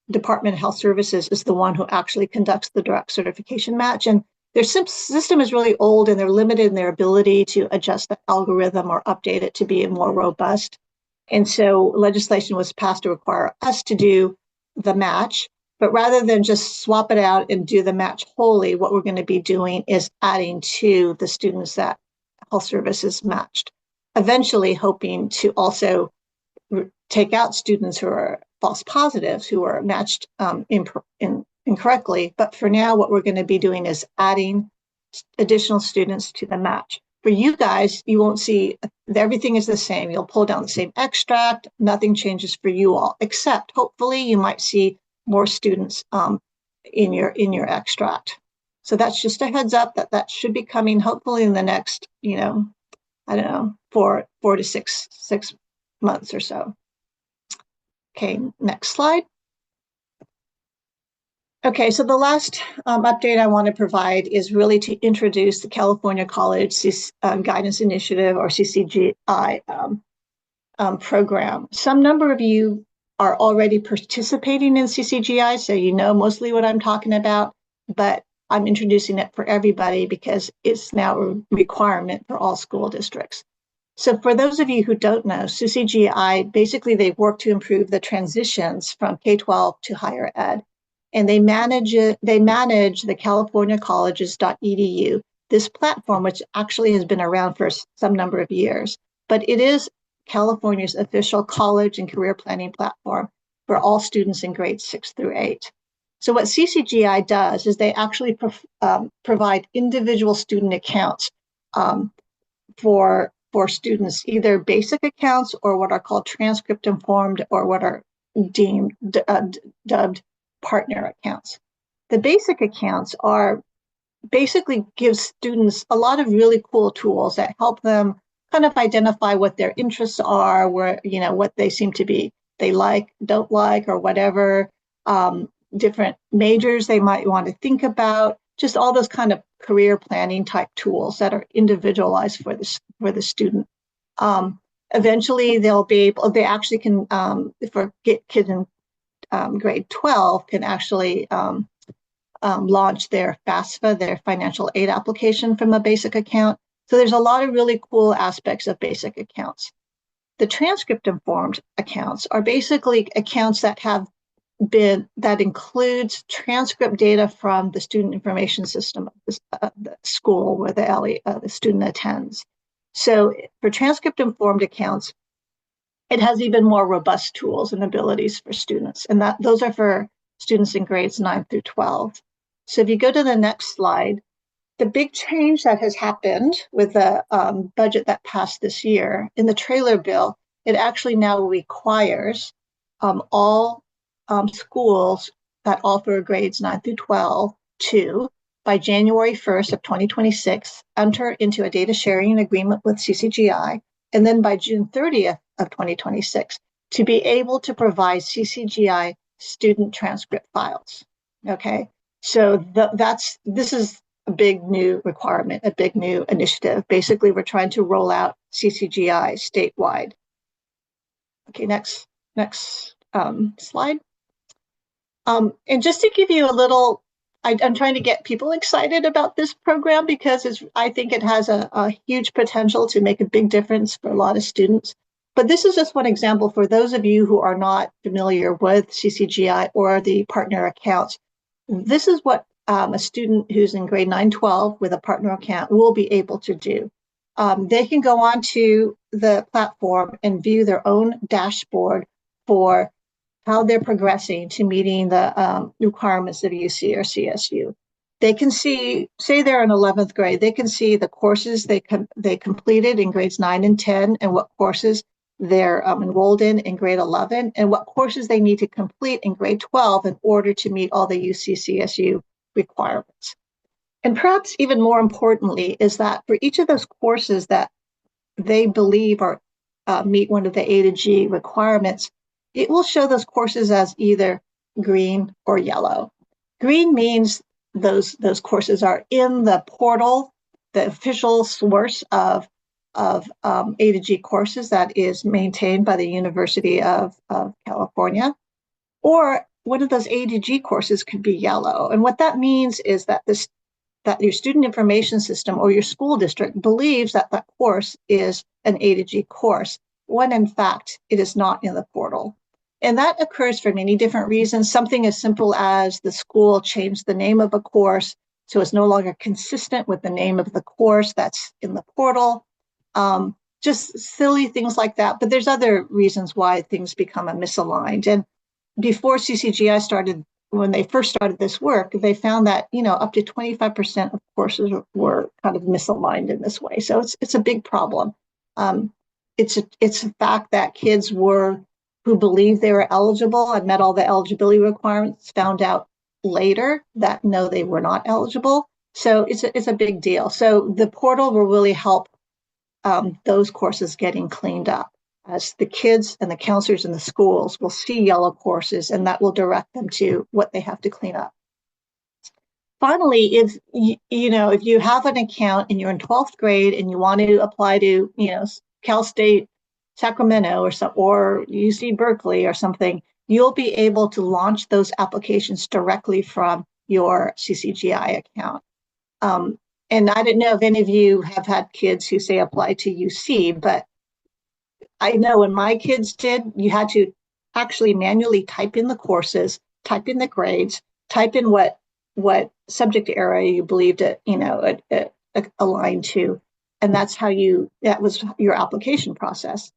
Department of Health Services is the one who actually conducts the direct certification match. And their system is really old and they're limited in their ability to adjust the algorithm or update it to be more robust. And so legislation was passed to require us to do the match. But rather than just swap it out and do the match wholly, what we're going to be doing is adding to the students that Health Services matched, eventually hoping to also take out students who are false positives who are matched incorrectly. But for now, what we're going to be doing is adding additional students to the match. For you guys, you won't see, everything is the same. You'll pull down the same extract. Nothing changes for you all, except hopefully you might see more students in your extract. So that's just a heads up that should be coming hopefully in the next, I don't know, four to six months or so. Okay, next slide. Okay, so the last update I want to provide is really to introduce the California College Guidance Initiative, or CCGI program. Some number of you are already participating in CCGI, so you know mostly what I'm talking about, but I'm introducing it for everybody because it's now a requirement for all school districts. So for those of you who don't know, CCGI, basically they work to improve the transitions from K-12 to higher ed. And they manage the California Colleges.edu, this platform, which actually has been around for some number of years, but it is California's official college and career planning platform for all students in grades 6 through 8. So what CCGI does is they actually provide individual student accounts for students, either basic accounts or what are called transcript informed, or what are dubbed partner accounts. The basic accounts are basically give students a lot of really cool tools that help them kind of identify what their interests are, where, what they seem to be, they like, don't like, or whatever, different majors they might want to think about, just all those kind of career planning type tools that are individualized for the student. Eventually they actually can, for kids in grade 12 can actually launch their FAFSA, their financial aid application from a basic account. So there's a lot of really cool aspects of basic accounts. The transcript informed accounts are basically accounts that that includes transcript data from the student information system of the school where the student attends. So for transcript informed accounts, it has even more robust tools and abilities for students, and those are for students in grades 9 through 12. So if you go to the next slide, the big change that has happened with the budget that passed this year in the trailer bill, it actually now requires all schools that offer grades 9 through 12 to, by January 1st of 2026, enter into a data sharing agreement with CCGI, and then by June 30th of 2026, to be able to provide CCGI student transcript files. Okay, so this is a big new requirement, a big new initiative. Basically, we're trying to roll out CCGI statewide. Okay, next slide. And just to give you a little, I'm trying to get people excited about this program because I think it has a huge potential to make a big difference for a lot of students. But this is just one example for those of you who are not familiar with CCGI or the partner accounts. This is what a student who's in grade 9-12 with a partner account will be able to do. They can go onto the platform and view their own dashboard for how they're progressing to meeting the requirements of UC or CSU. They can see, say they're in 11th grade, they can see the courses they completed in grades 9 and 10 and what courses they're enrolled in grade 11 and what courses they need to complete in grade 12 in order to meet all the UC CSU requirements. And perhaps even more importantly is that for each of those courses that they believe are meet one of the A to G requirements, it will show those courses as either green or yellow. Green means those courses are in the portal, the official source of A to G courses that is maintained by the University of California, or one of those A to G courses could be yellow. And what that means is that that your student information system or your school district believes that that course is an A to G course, when in fact it is not in the portal. And that occurs for many different reasons. Something as simple as the school changed the name of a course, so it's no longer consistent with the name of the course that's in the portal. Just silly things like that. But there's other reasons why things become misaligned. And before CCGI started, when they first started this work, they found that, up to 25% of courses were kind of misaligned in this way. So it's a big problem. It's a fact that kids who believed they were eligible and met all the eligibility requirements found out later that no, they were not eligible. So it's a big deal. So the portal will really help those courses getting cleaned up, as the kids and the counselors in the schools will see yellow courses, and that will direct them to what they have to clean up. Finally, if you have an account and you're in 12th grade and you want to apply to, Cal State Sacramento or UC Berkeley or something, you'll be able to launch those applications directly from your CCGI account. And I don't know if any of you have had kids who say apply to UC, but I know when my kids did, you had to actually manually type in the courses, type in the grades, type in what subject area you believed it, aligned to. And that was your application process.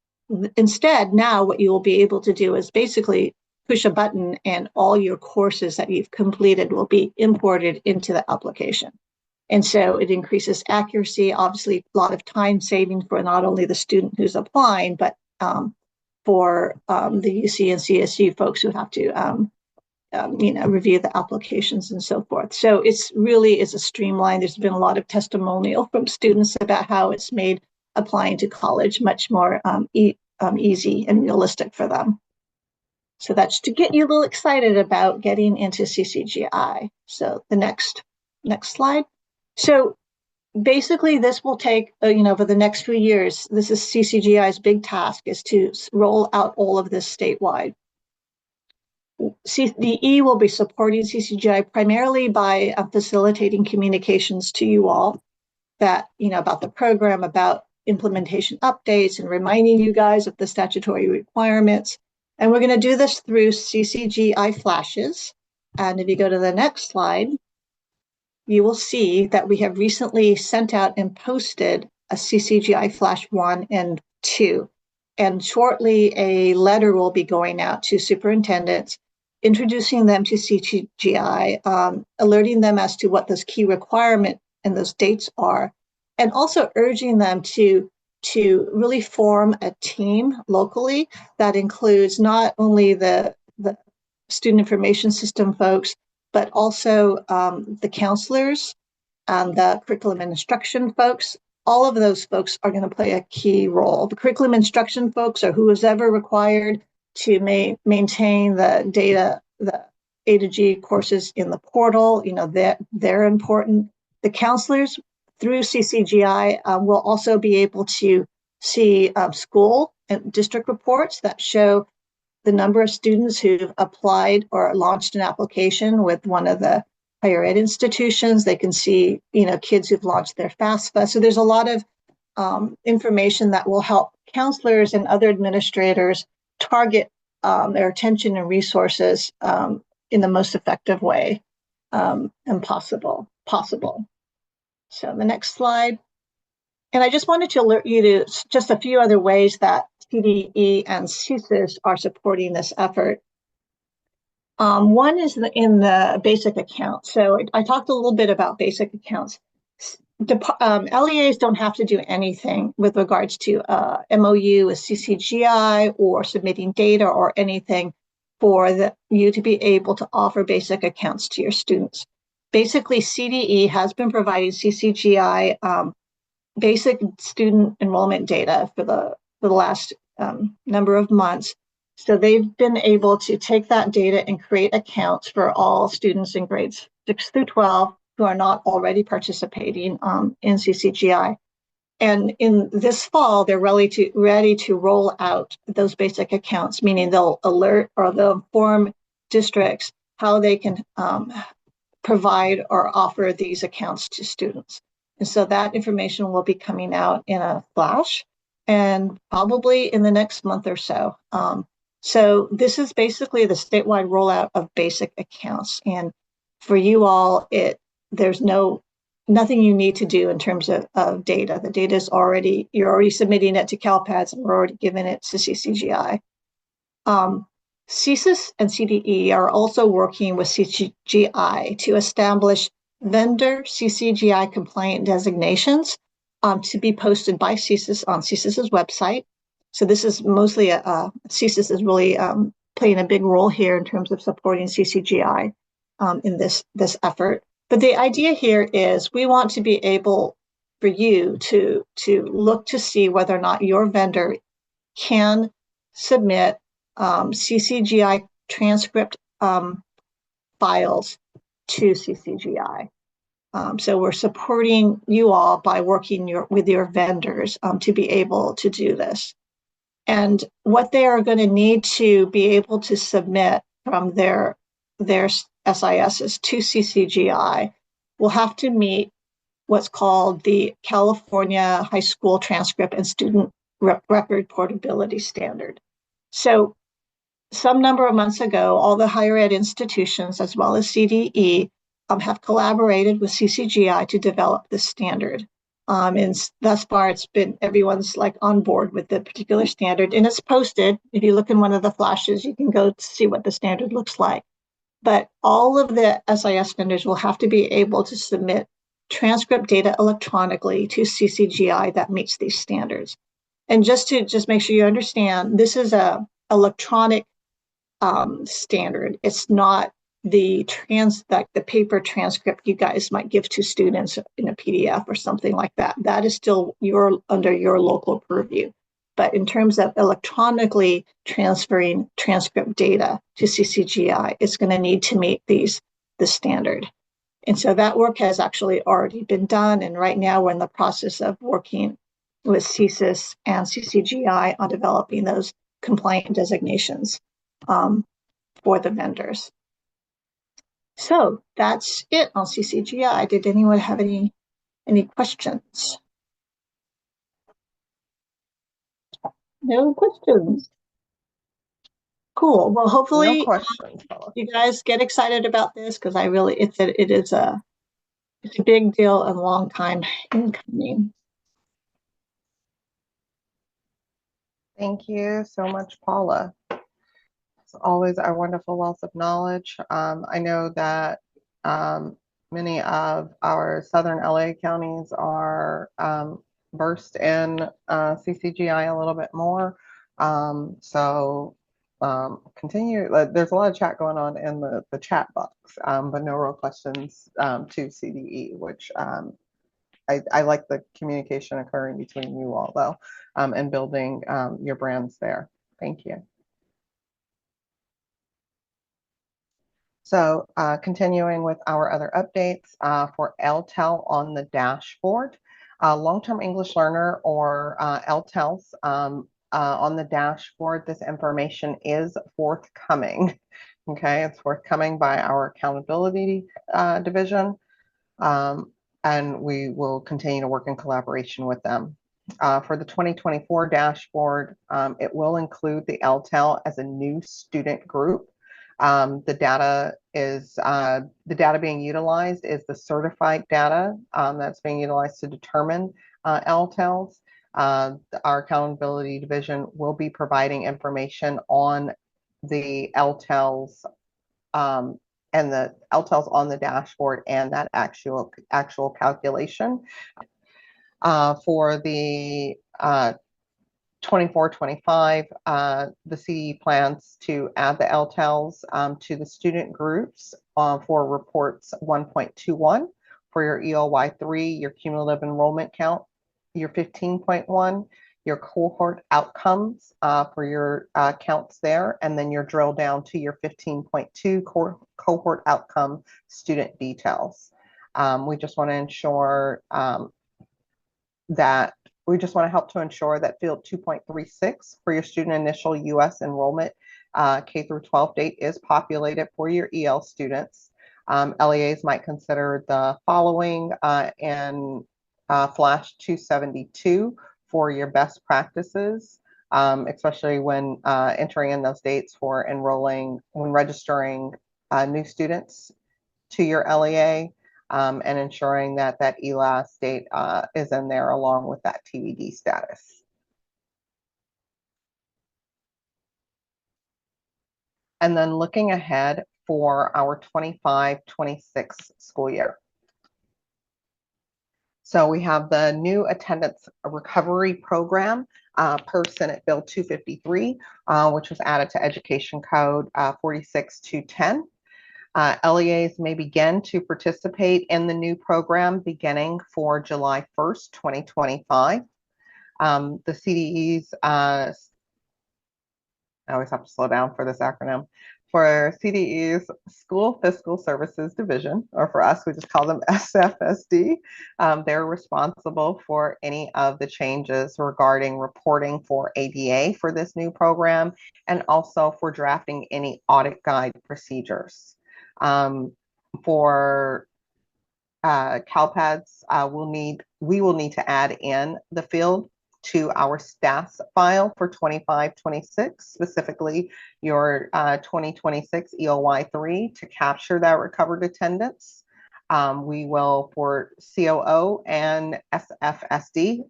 Instead, now what you will be able to do is basically push a button and all your courses that you've completed will be imported into the application. And so it increases accuracy, obviously a lot of time saving for not only the student who's applying, but for the UC and CSU folks who have to review the applications and so forth. So it's really is a streamline. There's been a lot of testimonial from students about how it's made applying to college much more easy and realistic for them. So that's to get you a little excited about getting into CCGI. So the next slide. So basically this will take, for the next few years, this is CCGI's big task, is to roll out all of this statewide. CDE will be supporting CCGI primarily by facilitating communications to you all that, about the program, about implementation updates, and reminding you guys of the statutory requirements. And we're going to do this through CCGI Flashes. And if you go to the next slide, you will see that we have recently sent out and posted a CCGI Flash 1 and 2. And shortly, a letter will be going out to superintendents, introducing them to CCGI, alerting them as to what those key requirements and those dates are, and also urging them to really form a team locally that includes not only the student information system folks, but also the counselors and the curriculum and instruction folks. All of those folks are going to play a key role. The curriculum instruction folks are who is ever required to maintain the data, the A to G courses in the portal. They're important. The counselors through CCGI will also be able to see school and district reports that show the number of students who've applied or launched an application with one of the higher ed institutions. They can see, kids who've launched their FAFSA. So there's a lot of information that will help counselors and other administrators target their attention and resources in the most effective way and possible. So the next slide. And I just wanted to alert you to just a few other ways that CDE and Csis are supporting this effort. One is in the basic account. So I talked a little bit about basic accounts. LEAs don't have to do anything with regards to MOU with CCGI or submitting data or anything for you to be able to offer basic accounts to your students. Basically, CDE has been providing CCGI basic student enrollment data for the last number of months. So they've been able to take that data and create accounts for all students in grades 6 through 12 who are not already participating in CCGI. And in this fall, they're ready to roll out those basic accounts, meaning they'll alert or they'll inform districts how they can provide or offer these accounts to students. And so that information will be coming out in a flash and probably in the next month or so. So this is basically the statewide rollout of basic accounts. And for you all, there's nothing you need to do in terms of data. The data is you're already submitting it to CALPADS and we're already giving it to CCGI. CSIS and CDE are also working with CCGI to establish vendor CCGI compliant designations to be posted by CSIS on CSIS's website. So this is mostly CSIS is really playing a big role here in terms of supporting CCGI in this effort. But the idea here is we want to be able for you to look to see whether or not your vendor can submit CCGI transcript files to CCGI. So we're supporting you all by working with your vendors to be able to do this. And what they are going to need to be able to submit from their SISs to CCGI will have to meet what's called the California High School Transcript and Student Record Portability Standard. So some number of months ago, all the higher ed institutions, as well as CDE, have collaborated with CCGI to develop this standard. And thus far, everyone's on board with the particular standard, and it's posted. If you look in one of the flashes, you can go see what the standard looks like. But all of the SIS vendors will have to be able to submit transcript data electronically to CCGI that meets these standards. And just to make sure you understand, this is a electronic standard. It's not the paper transcript you guys might give to students in a PDF or something like that. That is still under your local purview. But in terms of electronically transferring transcript data to CCGI, it's going to need to meet the standard. And so that work has actually already been done. And right now we're in the process of working with CSIS and CCGI on developing those compliant designations for the vendors. So that's it on CCGI. Did anyone have any questions? No questions. Cool. Well, hopefully No questions, you guys get excited about this, because it is a big deal and a long time in coming. Thank you so much, Paula. It's always a wonderful wealth of knowledge. I know that many of our southern LA counties are versed in CCGI a little bit more. Continue. There's a lot of chat going on in the chat box, but no real questions to CDE, which I like the communication occurring between you all, though, and building your brands there. Thank you. So continuing with our other updates for LTEL on the dashboard, long-term English learner or LTELs on the dashboard, this information is forthcoming. Okay, it's forthcoming by our accountability division, and we will continue to work in collaboration with them. For the 2024 dashboard, it will include the LTEL as a new student group. The data being utilized is the certified data that's being utilized to determine LTELs. Our accountability division will be providing information on the LTELs and the LTELs on the dashboard and that actual calculation. For the 24-25, the CE plans to add the LTELs to the student groups for reports 1.21 for your EOY3, your cumulative enrollment count, your 15.1, your cohort outcomes for your counts there, and then your drill down to your 15.2 cohort outcome student details. We just want to ensure we just want to help to ensure that field 2.36 for your student initial U.S. enrollment K through 12 date is populated for your EL students. LEAs might consider the following in Flash 272 for your best practices, especially when entering in those dates for when registering new students to your LEA. And ensuring that ELAS date is in there along with that TBD status. And then looking ahead for our 25-26 school year. So we have the new attendance recovery program per Senate Bill 253, which was added to Education Code 46210. LEAs may begin to participate in the new program beginning for July 1st, 2025. The CDEs, I always have to slow down for this acronym, for CDEs, School Fiscal Services Division, or for us, we just call them SFSD. They're responsible for any of the changes regarding reporting for ADA for this new program, and also for drafting any audit guide procedures. For CALPADS, we will need to add in the field to our stats file for 25-26, specifically your 2026 EOY3 to capture that recovered attendance. We will, for COO and SFSD,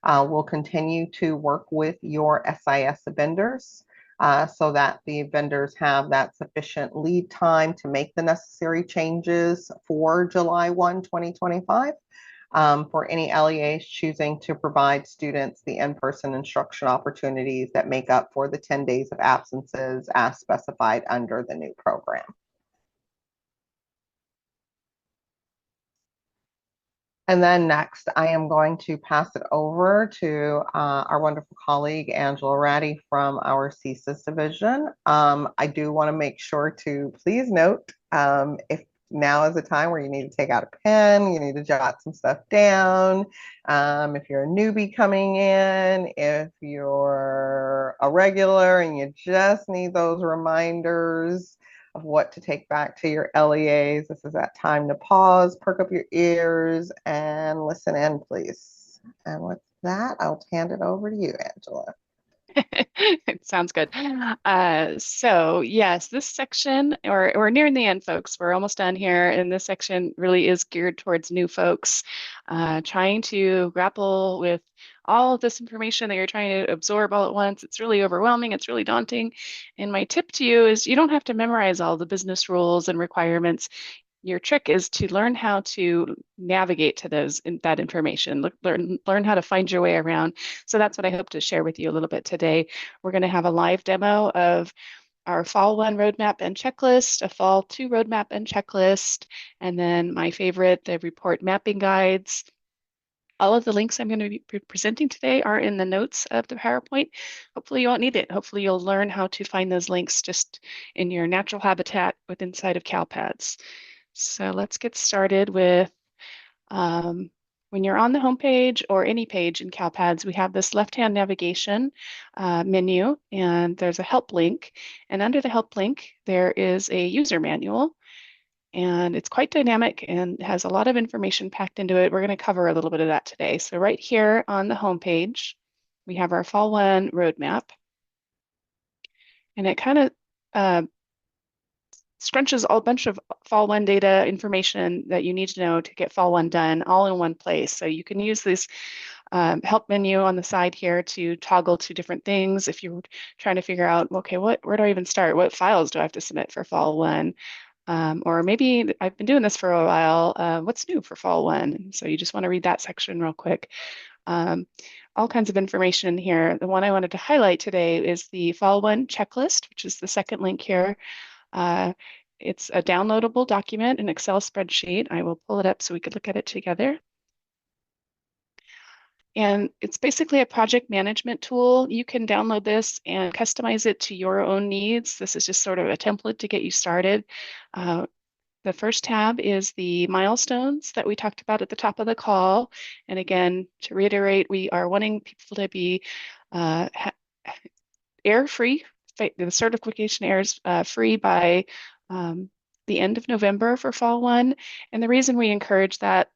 we'll continue to work with your SIS vendors so that the vendors have that sufficient lead time to make the necessary changes for July 1, 2025. for any LEAs choosing to provide students the in-person instruction opportunities that make up for the 10 days of absences as specified under the new program. And then next, I am going to pass it over to our wonderful colleague, Angela Ratty from our CSIS division. I do want to make sure to please note if now is the time where you need to take out a pen, you need to jot some stuff down. If you're a newbie coming in, if you're a regular and you just need those reminders of what to take back to your LEAs. This is that time to pause, perk up your ears, and listen in, please. And with that, I'll hand it over to you, Angela. It sounds good. So yes, this section, or we're nearing the end, folks. We're almost done here, and this section really is geared towards new folks trying to grapple with all of this information that you're trying to absorb all at once. It's really overwhelming. It's really daunting. And my tip to you is you don't have to memorize all the business rules and requirements. Your trick is to learn how to navigate to that information. Learn how to find your way around. So that's what I hope to share with you a little bit today. We're going to have a live demo of our Fall 1 roadmap and checklist, a Fall 2 roadmap and checklist, and then my favorite, the report mapping guides. All of the links I'm going to be presenting today are in the notes of the PowerPoint. Hopefully you won't need it. Hopefully you'll learn how to find those links just in your natural habitat within inside of CALPADS. So let's get started with when you're on the home page or any page in CALPADS, we have this left-hand navigation menu, and there's a help link. And under the help link, there is a user manual, and it's quite dynamic and has a lot of information packed into it. We're going to cover a little bit of that today. So right here on the home page, we have our Fall 1 roadmap, and it kind of scrunches a bunch of Fall 1 data information that you need to know to get Fall 1 done all in one place. So you can use this help menu on the side here to toggle to different things. If you're trying to figure out, okay, where do I even start? What files do I have to submit for Fall 1? Or maybe I've been doing this for a while. What's new for Fall 1? So you just want to read that section real quick. All kinds of information in here. The one I wanted to highlight today is the Fall 1 checklist, which is the second link here. It's a downloadable document, an Excel spreadsheet. I will pull it up so we could look at it together. And it's basically a project management tool. You can download this and customize it to your own needs. This is just sort of a template to get you started. The first tab is the milestones that we talked about at the top of the call. And again, to reiterate, we are wanting people to be error-free, the certification errors free by the end of November for Fall 1. And the reason we encourage that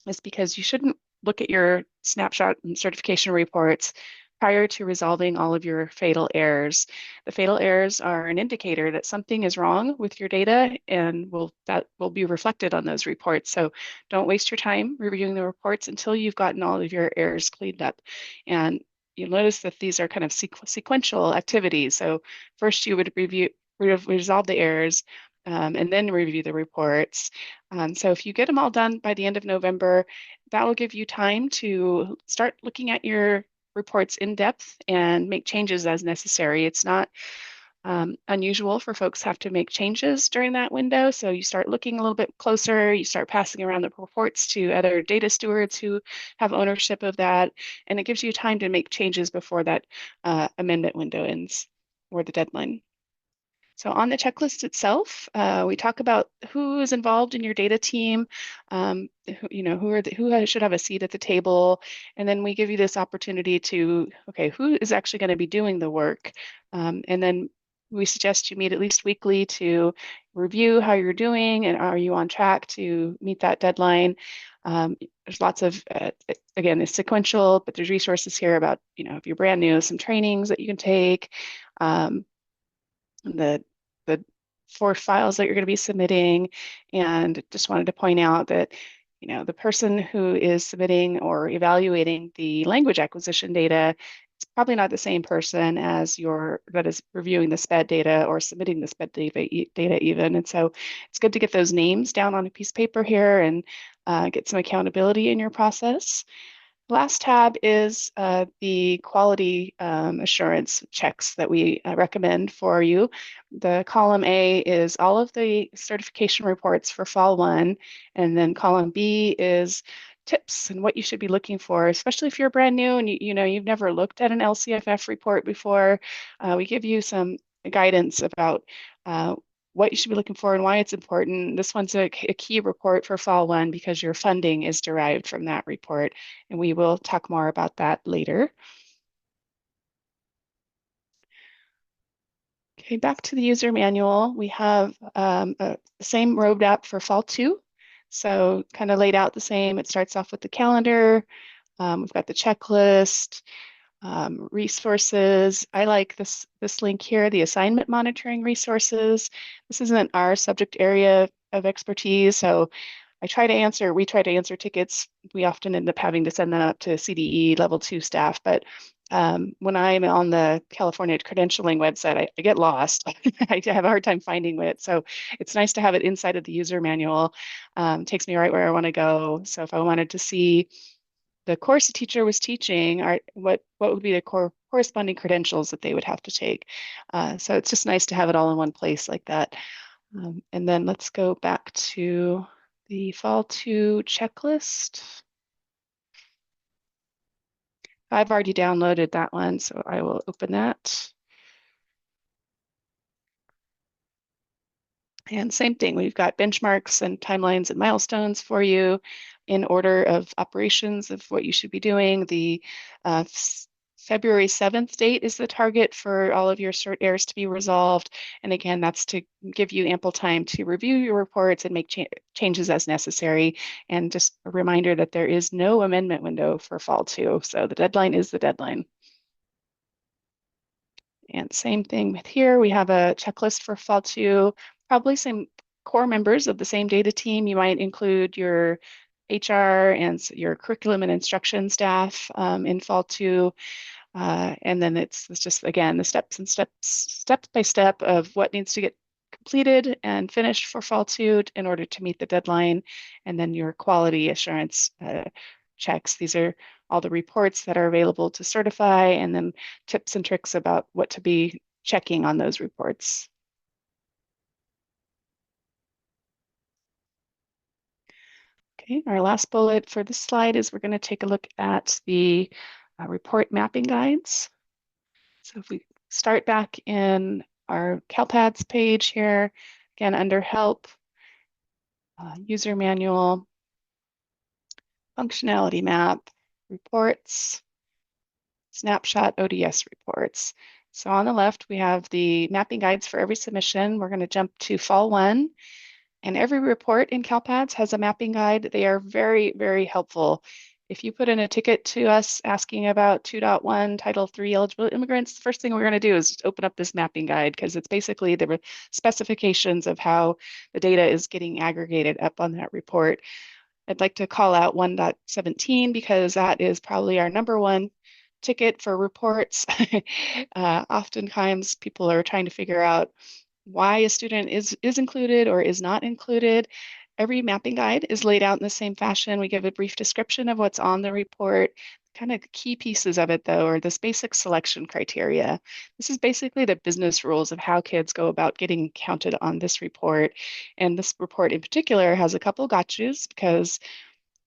is because you shouldn't look at your snapshot and certification reports prior to resolving all of your fatal errors. The fatal errors are an indicator that something is wrong with your data, and that will be reflected on those reports. So don't waste your time reviewing the reports until you've gotten all of your errors cleaned up. And you'll notice that these are kind of sequential activities. So first you would resolve the errors, and then review the reports. So if you get them all done by the end of November, that will give you time to start looking at your reports in depth and make changes as necessary. It's not unusual for folks to have to make changes during that window. So you start looking a little bit closer, you start passing around the reports to other data stewards who have ownership of that, and it gives you time to make changes before that amendment window ends or the deadline. So on the checklist itself, we talk about who is involved in your data team, who should have a seat at the table, and then we give you this opportunity to, okay, who is actually going to be doing the work, and then we suggest you meet at least weekly to review how you're doing and are you on track to meet that deadline. There's lots of, again, it's sequential, but there's resources here about, if you're brand new, some trainings that you can take. The 4 files that you're going to be submitting, and just wanted to point out that the person who is submitting or evaluating the language acquisition data, it's probably not the same person as that is reviewing the sped data or submitting the sped data even. And so it's good to get those names down on a piece of paper here and get some accountability in your process. Last tab is the quality assurance checks that we recommend for you. The column A is all of the certification reports for Fall 1, and then column B is tips and what you should be looking for, especially if you're brand new and you've never looked at an LCFF report before. We give you some guidance about what you should be looking for and why it's important. This one's a key report for Fall 1 because your funding is derived from that report, and we will talk more about that later. Okay, back to the user manual. We have the same roadmap for Fall 2. So kind of laid out the same. It starts off with the calendar. We've got the checklist, resources. I like this link here, the assignment monitoring resources. This isn't our subject area of expertise, so we try to answer tickets. We often end up having to send that up to CDE level 2 staff, but when I'm on the California credentialing website, I get lost. I have a hard time finding it. So it's nice to have it inside of the user manual. Takes me right where I want to go. So if I wanted to see the course the teacher was teaching, what would be the corresponding credentials that they would have to take. So it's just nice to have it all in one place like that. And then let's go back to the Fall 2 checklist. I've already downloaded that one, so I will open that. And same thing, we've got benchmarks and timelines and milestones for you in order of operations of what you should be doing. The February 7th date is the target for all of your cert errors to be resolved. And again, that's to give you ample time to review your reports and make changes as necessary. And just a reminder that there is no amendment window for Fall 2. So the deadline is the deadline. And same thing with here, we have a checklist for Fall 2, probably some core members of the same data team. You might include your HR and your curriculum and instruction staff in Fall 2. And then it's just, again, the step by step of what needs to get completed and finished for Fall 2 in order to meet the deadline. And then your quality assurance checks. These are all the reports that are available to certify, and then tips and tricks about what to be checking on those reports. Okay, our last bullet for this slide is we're going to take a look at the report mapping guides. So if we start back in our CALPADS page here, again, under Help, User Manual, Functionality Map, Reports, Snapshot ODS Reports. So on the left, we have the mapping guides for every submission. We're going to jump to Fall 1. And every report in CALPADS has a mapping guide. They are very, very helpful. If you put in a ticket to us asking about 2.1 Title III eligible immigrants, the first thing we're going to do is just open up this mapping guide because it's basically the specifications of how the data is getting aggregated up on that report. I'd like to call out 1.17 because that is probably our #1 ticket for reports. Oftentimes people are trying to figure out why a student is included or is not included. Every mapping guide is laid out in the same fashion. We give a brief description of what's on the report. Kind of key pieces of it, though, are this basic selection criteria. This is basically the business rules of how kids go about getting counted on this report. And this report in particular has a couple gotchas because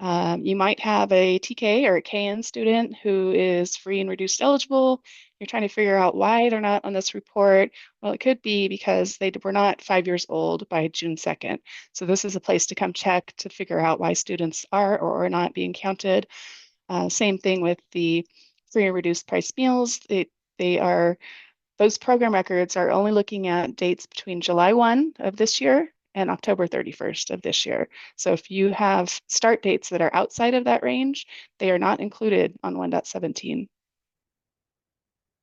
you might have a TK or a KN student who is free and reduced eligible. You're trying to figure out why they're not on this report. Well, it could be because they were not 5 years old by June 2nd. So this is a place to come check to figure out why students are or are not being counted. Same thing with the free and reduced price meals. Those program records are only looking at dates between July 1 of this year and October 31st of this year. So if you have start dates that are outside of that range, they are not included on 1.17.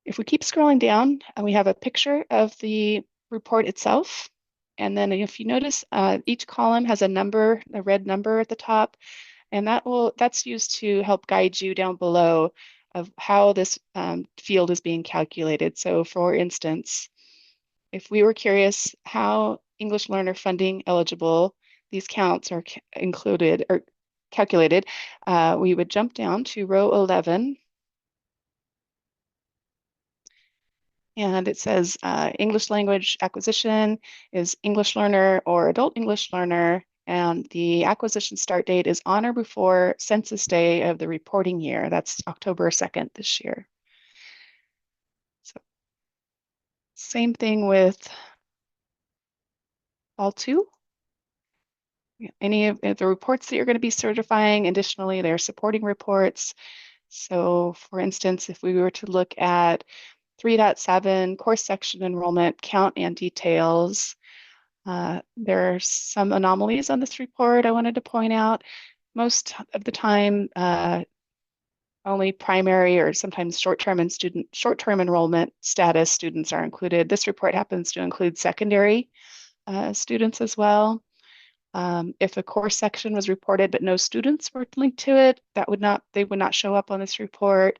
If we keep scrolling down, we have a picture of the report itself. And then if you notice, each column has a number, a red number at the top, and that's used to help guide you down below of how this field is being calculated. So for instance, if we were curious how English learner funding eligible, these counts are included or calculated, we would jump down to row 11. And it says English language acquisition is English learner or adult English learner. And the acquisition start date is on or before census day of the reporting year. That's October 2nd this year. So same thing with all two. Any of the reports that you're going to be certifying, additionally, they're supporting reports. So for instance, if we were to look at 3.7 course section enrollment count and details, there are some anomalies on this report I wanted to point out. Most of the time, only primary or sometimes short-term enrollment status students are included. This report happens to include secondary students as well. If a course section was reported but no students were linked to it, they would not show up on this report.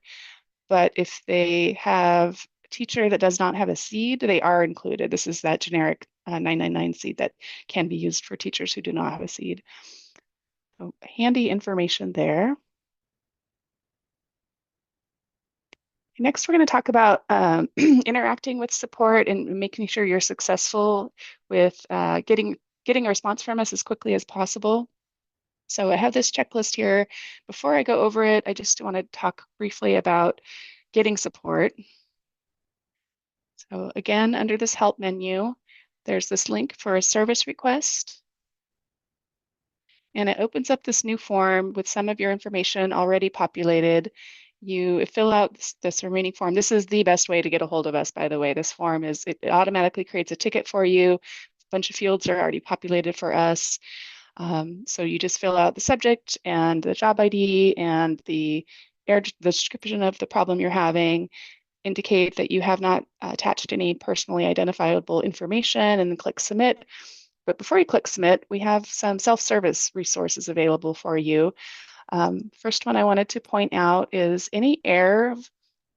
But if they have a teacher that does not have a seed, they are included. This is that generic 999 seed that can be used for teachers who do not have a seed. So handy information there. Next, we're going to talk about interacting with support and making sure you're successful with getting a response from us as quickly as possible. So I have this checklist here. Before I go over it, I just want to talk briefly about getting support. So again, under this help menu, there's this link for a service request. And it opens up this new form with some of your information already populated. You fill out this remaining form. This is the best way to get a hold of us, by the way. This form it automatically creates a ticket for you. A bunch of fields are already populated for us. So you just fill out the subject and the job ID and the description of the problem you're having, indicate that you have not attached any personally identifiable information, and then click submit. But before you click submit, we have some self-service resources available for you. First one I wanted to point out is any error,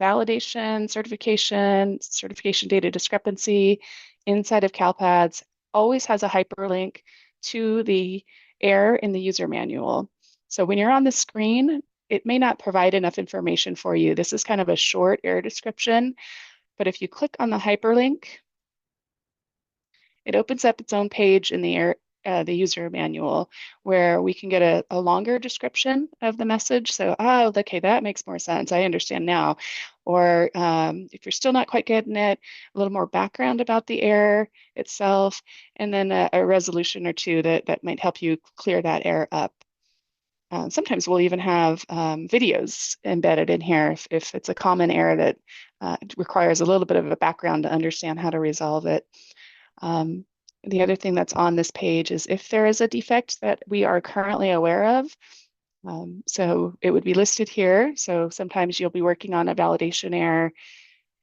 validation, certification data discrepancy inside of CALPADS always has a hyperlink to the error in the user manual. So when you're on the screen, it may not provide enough information for you. This is kind of a short error description, but if you click on the hyperlink, it opens up its own page in the user manual where we can get a longer description of the message. So, oh, okay, that makes more sense. I understand now. Or if you're still not quite getting it, a little more background about the error itself, and then a resolution or two that might help you clear that error up. Sometimes we'll even have videos embedded in here if it's a common error that requires a little bit of a background to understand how to resolve it. The other thing that's on this page is if there is a defect that we are currently aware of. So it would be listed here. So sometimes you'll be working on a validation error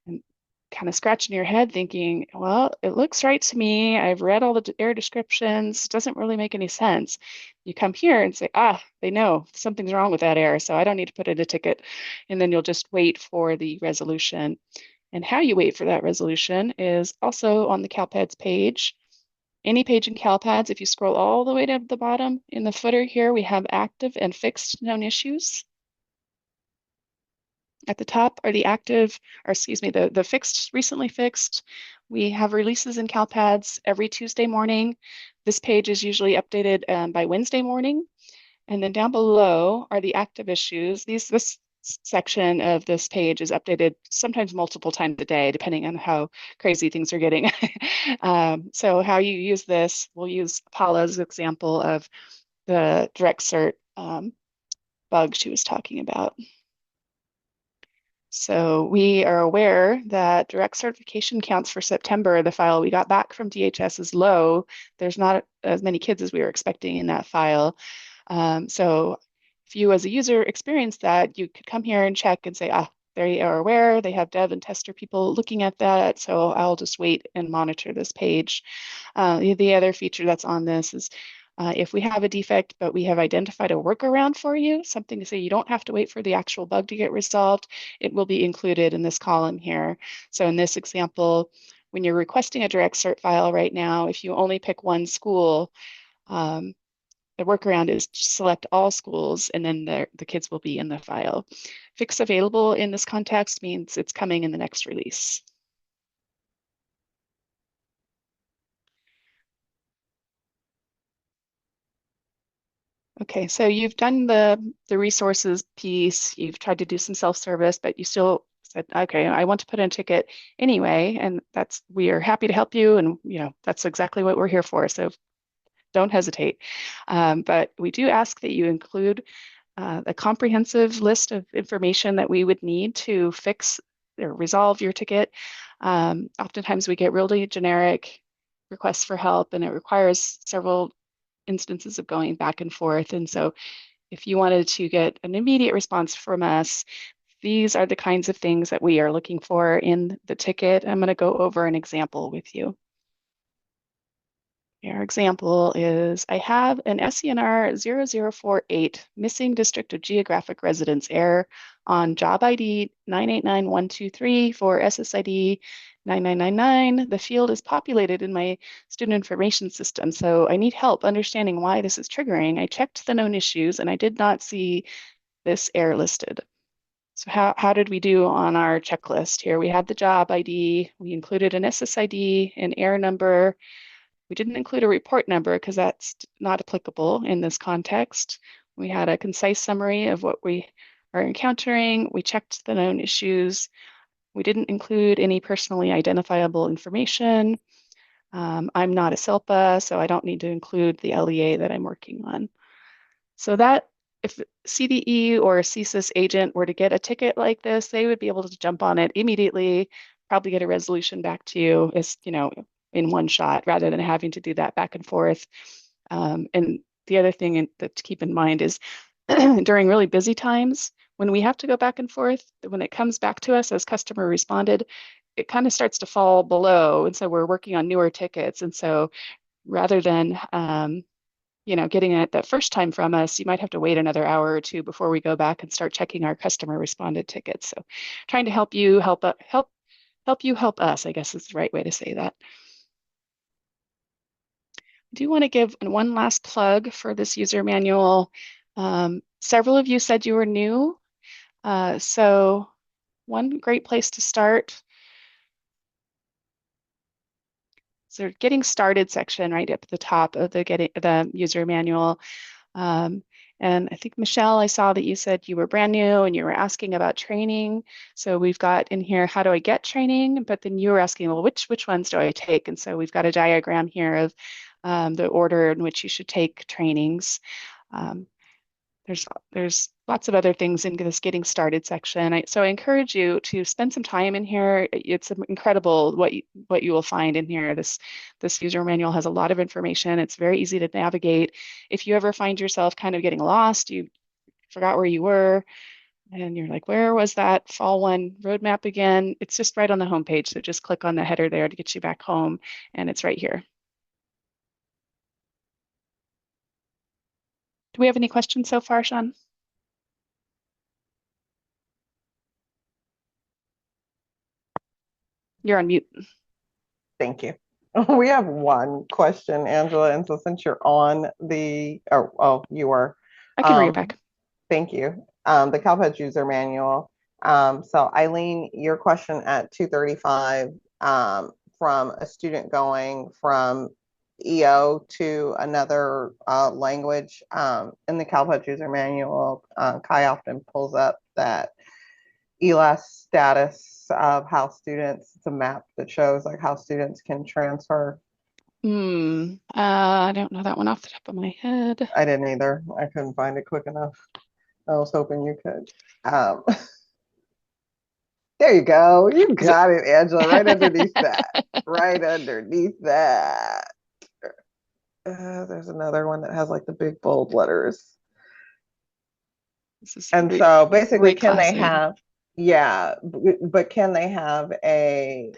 and kind of scratching your head thinking, well, it looks right to me. I've read all the error descriptions. It doesn't really make any sense. You come here and say, they know something's wrong with that error, so I don't need to put in a ticket. And then you'll just wait for the resolution. And how you wait for that resolution is also on the CALPADS page. Any page in CALPADS, if you scroll all the way to the bottom in the footer here, we have active and fixed known issues. At the top are the fixed, recently fixed. We have releases in CALPADS every Tuesday morning. This page is usually updated by Wednesday morning. And then down below are the active issues. This section of this page is updated sometimes multiple times a day, depending on how crazy things are getting. So how you use this, we'll use Paula's example of the direct cert bug she was talking about. So we are aware that direct certification counts for September. The file we got back from DHS is low. There's not as many kids as we were expecting in that file. So if you as a user experience that, you could come here and check and say, they are aware, they have dev and tester people looking at that, so I'll just wait and monitor this page. The other feature that's on this is if we have a defect, but we have identified a workaround for you, something to say you don't have to wait for the actual bug to get resolved, it will be included in this column here. So in this example, when you're requesting a direct cert file right now, if you only pick one school, the workaround is to select all schools, and then the kids will be in the file. Fix available in this context means it's coming in the next release. Okay, so you've done the resources piece, you've tried to do some self-service, but you still said, okay, I want to put in a ticket anyway, and we are happy to help you, and that's exactly what we're here for, so don't hesitate. But we do ask that you include a comprehensive list of information that we would need to fix or resolve your ticket. Oftentimes we get really generic requests for help, and it requires several instances of going back and forth. And so if you wanted to get an immediate response from us, these are the kinds of things that we are looking for in the ticket. I'm going to go over an example with you. Our example is, I have an SENR 0048 missing district of geographic residence error on job ID 989123 for SSID 9999. The field is populated in my student information system, so I need help understanding why this is triggering. I checked the known issues and I did not see this error listed. So how did we do on our checklist here? We had the job ID, we included an SSID, an error number. We didn't include a report number because that's not applicable in this context. We had a concise summary of what we are encountering. We checked the known issues. We didn't include any personally identifiable information. I'm not a SILPA, so I don't need to include the LEA that I'm working on. So that if CDE or a CSIS agent were to get a ticket like this, they would be able to jump on it immediately, probably get a resolution back to you as, in one shot, rather than having to do that back and forth. And the other thing to keep in mind is during really busy times, when we have to go back and forth, when it comes back to us as customer responded, it kind of starts to fall below. And so we're working on newer tickets. And so rather than, getting it that first time from us, you might have to wait another hour or two before we go back and start checking our customer responded tickets. So trying to help you help us, I guess is the right way to say that. I do want to give one last plug for this user manual. Several of you said you were new. So one great place to start is the getting started section right up at the top of the user manual. And I think, Michelle, I saw that you said you were brand new and you were asking about training. So we've got in here, how do I get training? But then you were asking, well, which ones do I take? And so we've got a diagram here of the order in which you should take trainings. There's lots of other things in this getting started section. So I encourage you to spend some time in here. It's incredible what you will find in here. This user manual has a lot of information. It's very easy to navigate. If you ever find yourself kind of getting lost, you forgot where you were, and you're like, where was that Fall 1 roadmap again? It's just right on the homepage. So just click on the header there to get you back home, and it's right here. Do we have any questions so far, Sean? You're on mute. Thank you. We have one question, Angela, and so since you're on the, you are. I can read it back. Thank you. The CALPADS user manual. So Eileen, your question at 2:35 from a student going from EO to another language in the CALPADS user manual, Kai often pulls up that ELAS status of how students, it's a map that shows like how students can transfer. I don't know that one off the top of my head. I didn't either. I couldn't find it quick enough. I was hoping you could. There you go. You got it, Angela, right underneath that. Right underneath that. There's another one that has like the big bold letters. And so basically, can they have, but can they have a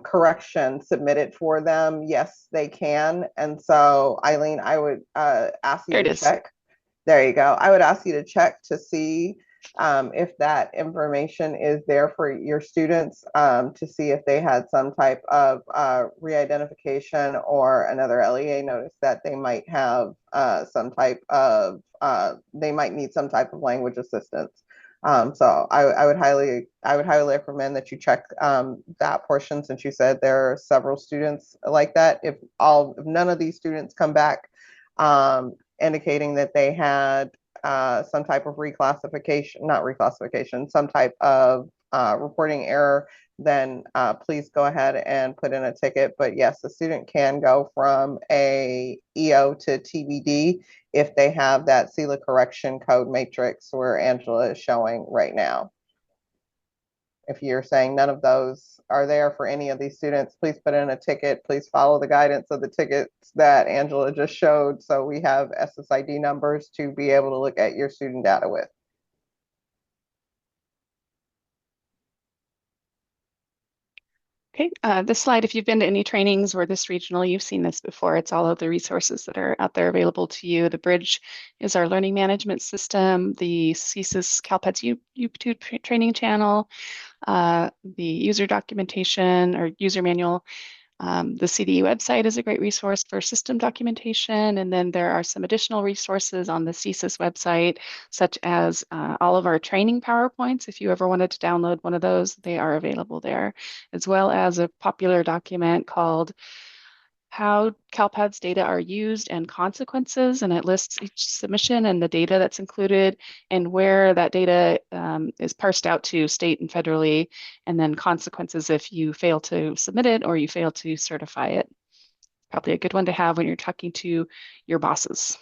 correction submitted for them? Yes, they can. And so, Eileen, I would ask you to check. There you go. I would ask you to check to see if that information is there for your students, to see if they had some type of re-identification or another LEA notice that they might have some type of, they might need some type of language assistance. So I would highly recommend that you check that portion, since you said there are several students like that. If none of these students come back indicating that they had some type of some type of reporting error, then please go ahead and put in a ticket. But yes, the student can go from a EO to TBD if they have that CELA correction code matrix where Angela is showing right now. If you're saying none of those are there for any of these students, please put in a ticket. Please follow the guidance of the tickets that Angela just showed, so we have SSID numbers to be able to look at your student data with. Okay, this slide, if you've been to any trainings or this regional, you've seen this before. It's all of the resources that are out there available to you. The Bridge is our learning management system, the CSIS CALPADS YouTube training channel, the user documentation or user manual. The CDE website is a great resource for system documentation. And then there are some additional resources on the CSIS website, such as all of our training PowerPoints. If you ever wanted to download one of those, they are available there, as well as a popular document called How CALPADS Data Are Used and Consequences, and it lists each submission and the data that's included and where that data is parsed out to state and federally, and then consequences if you fail to submit it or you fail to certify it. Probably a good one to have when you're talking to your bosses.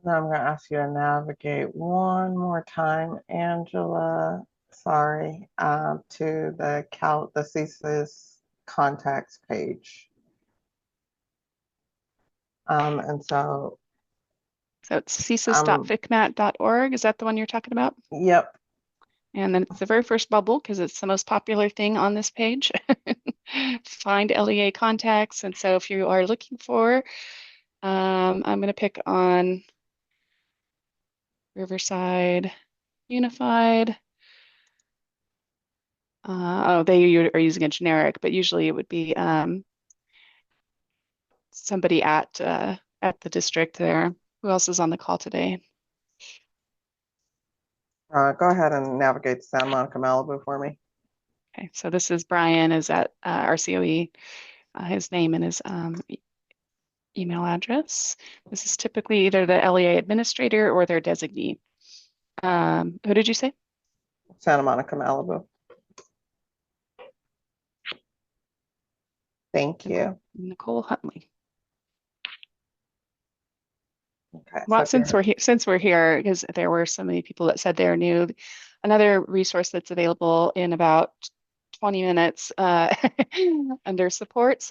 Now I'm going to ask you to navigate one more time, Angela, sorry, to the CSIS contacts page. And so it's csis.fcmat.org. Is that the one you're talking about? Yep. And then it's the very first bubble because it's the most popular thing on this page. Find LEA contacts. And so if you are looking for, I'm going to pick on Riverside Unified. They are using a generic, but usually it would be somebody at the district there. Who else is on the call today? Go ahead and navigate to Santa Monica Malibu for me. Okay, so this is Brian is at our COE, his name and his email address. This is typically either the LEA administrator or their designee. Who did you say? Santa Monica Malibu. Thank you. Nicole Huntley. Okay. Well, so since we're here, because there were so many people that said they're new, another resource that's available in about 20 minutes under support.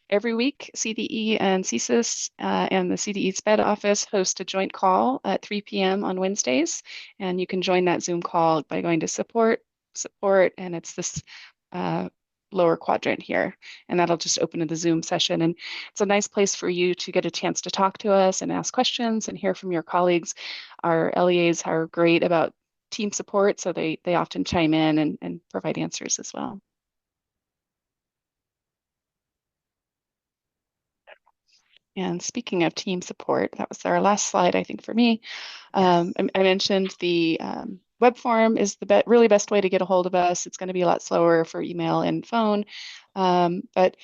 Every week, CDE and Csis and the CDE sped office host a joint call at 3 p.m. on Wednesdays, and you can join that Zoom call by going to support, and it's this lower quadrant here, and that'll just open to the Zoom session. And it's a nice place for you to get a chance to talk to us and ask questions and hear from your colleagues. Our LEAs are great about team support, so they often chime in and provide answers as well. And speaking of team support, that was our last slide, I think, for me. Yes. I mentioned the web form is the really best way to get a hold of us. It's going to be a lot slower for email and phone. But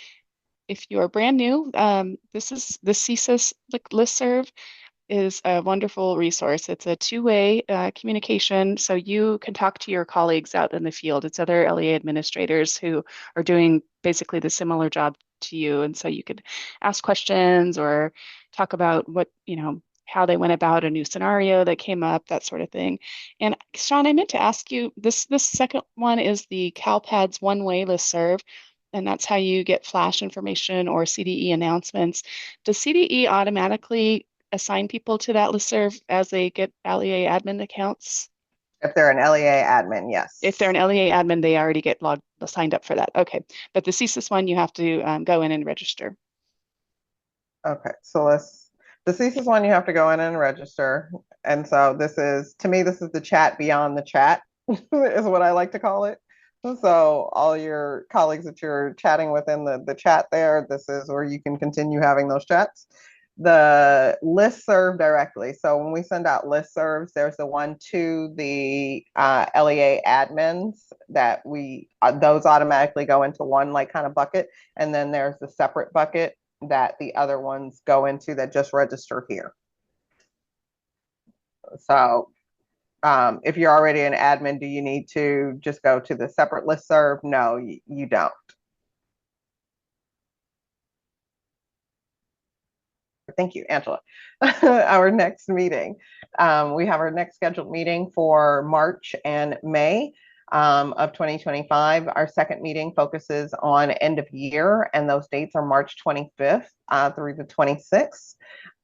if you're brand new, this is the CSIS listserv is a wonderful resource. It's a two-way communication, so you can talk to your colleagues out in the field. It's other LEA administrators who are doing basically the similar job to you, and so you could ask questions or talk about what, how they went about a new scenario that came up, that sort of thing. And Sean, I meant to ask you, this second one is the CalPADS one-way listserv, and that's how you get flash information or CDE announcements. Does CDE automatically assign people to that listserv as they get LEA admin accounts? If they're an LEA admin, yes. If they're an LEA admin, they already get signed up for that. Okay, but the CSIS one, you have to go in and register. Okay, so let's The CSIS one, you have to go in and register. And so this is, to me, this is the chat beyond the chat, is what I like to call it. So all your colleagues that you're chatting with in the chat there, this is where you can continue having those chats. The listserv directly. So when we send out listservs, there's the one to the LEA admins that we, those automatically go into one like kind of bucket. And then there's the separate bucket that the other ones go into that just register here. So if you're already an admin, do you need to just go to the separate listserv? No, you don't. Thank you, Angela. Our next meeting. We have our next scheduled meeting for March and May of 2025. Our second meeting focuses on end of year, and those dates are March 25th through the 26th.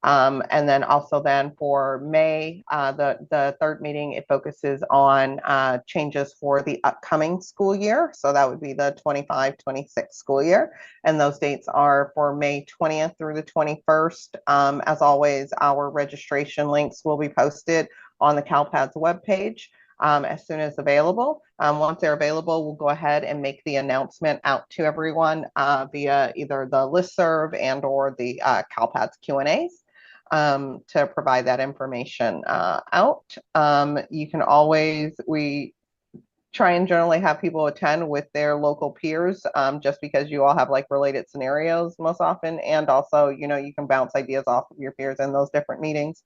And then also then for May, the third meeting, it focuses on changes for the upcoming school year. So that would be the 25-26 school year. And those dates are for May 20th through the 21st. As always, our registration links will be posted on the CalPADS webpage as soon as available. Once they're available, we'll go ahead and make the announcement out to everyone via either the listserv and or the CalPADS Q&As. To provide that information out. You can always, we try and generally have people attend with their local peers just because you all have like related scenarios most often. And also, you know, you can bounce ideas off of your peers in those different meetings.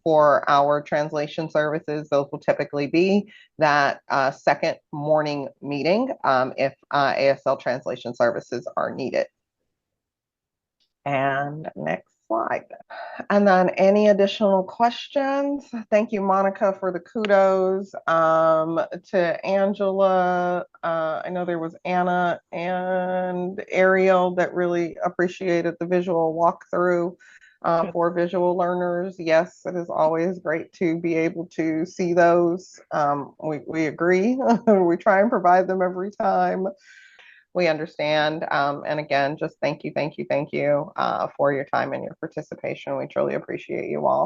For our translation services, those will typically be that second morning meeting if ASL translation services are needed. And next slide. And then any additional questions? Thank you, Monica, for the kudos. To Angela, I know there was Anna and Ariel that really appreciated the visual walkthrough for visual learners. Yes, it is always great to be able to see those. We agree. We try and provide them every time. We understand. And again, just thank you for your time and your participation. We truly appreciate you all.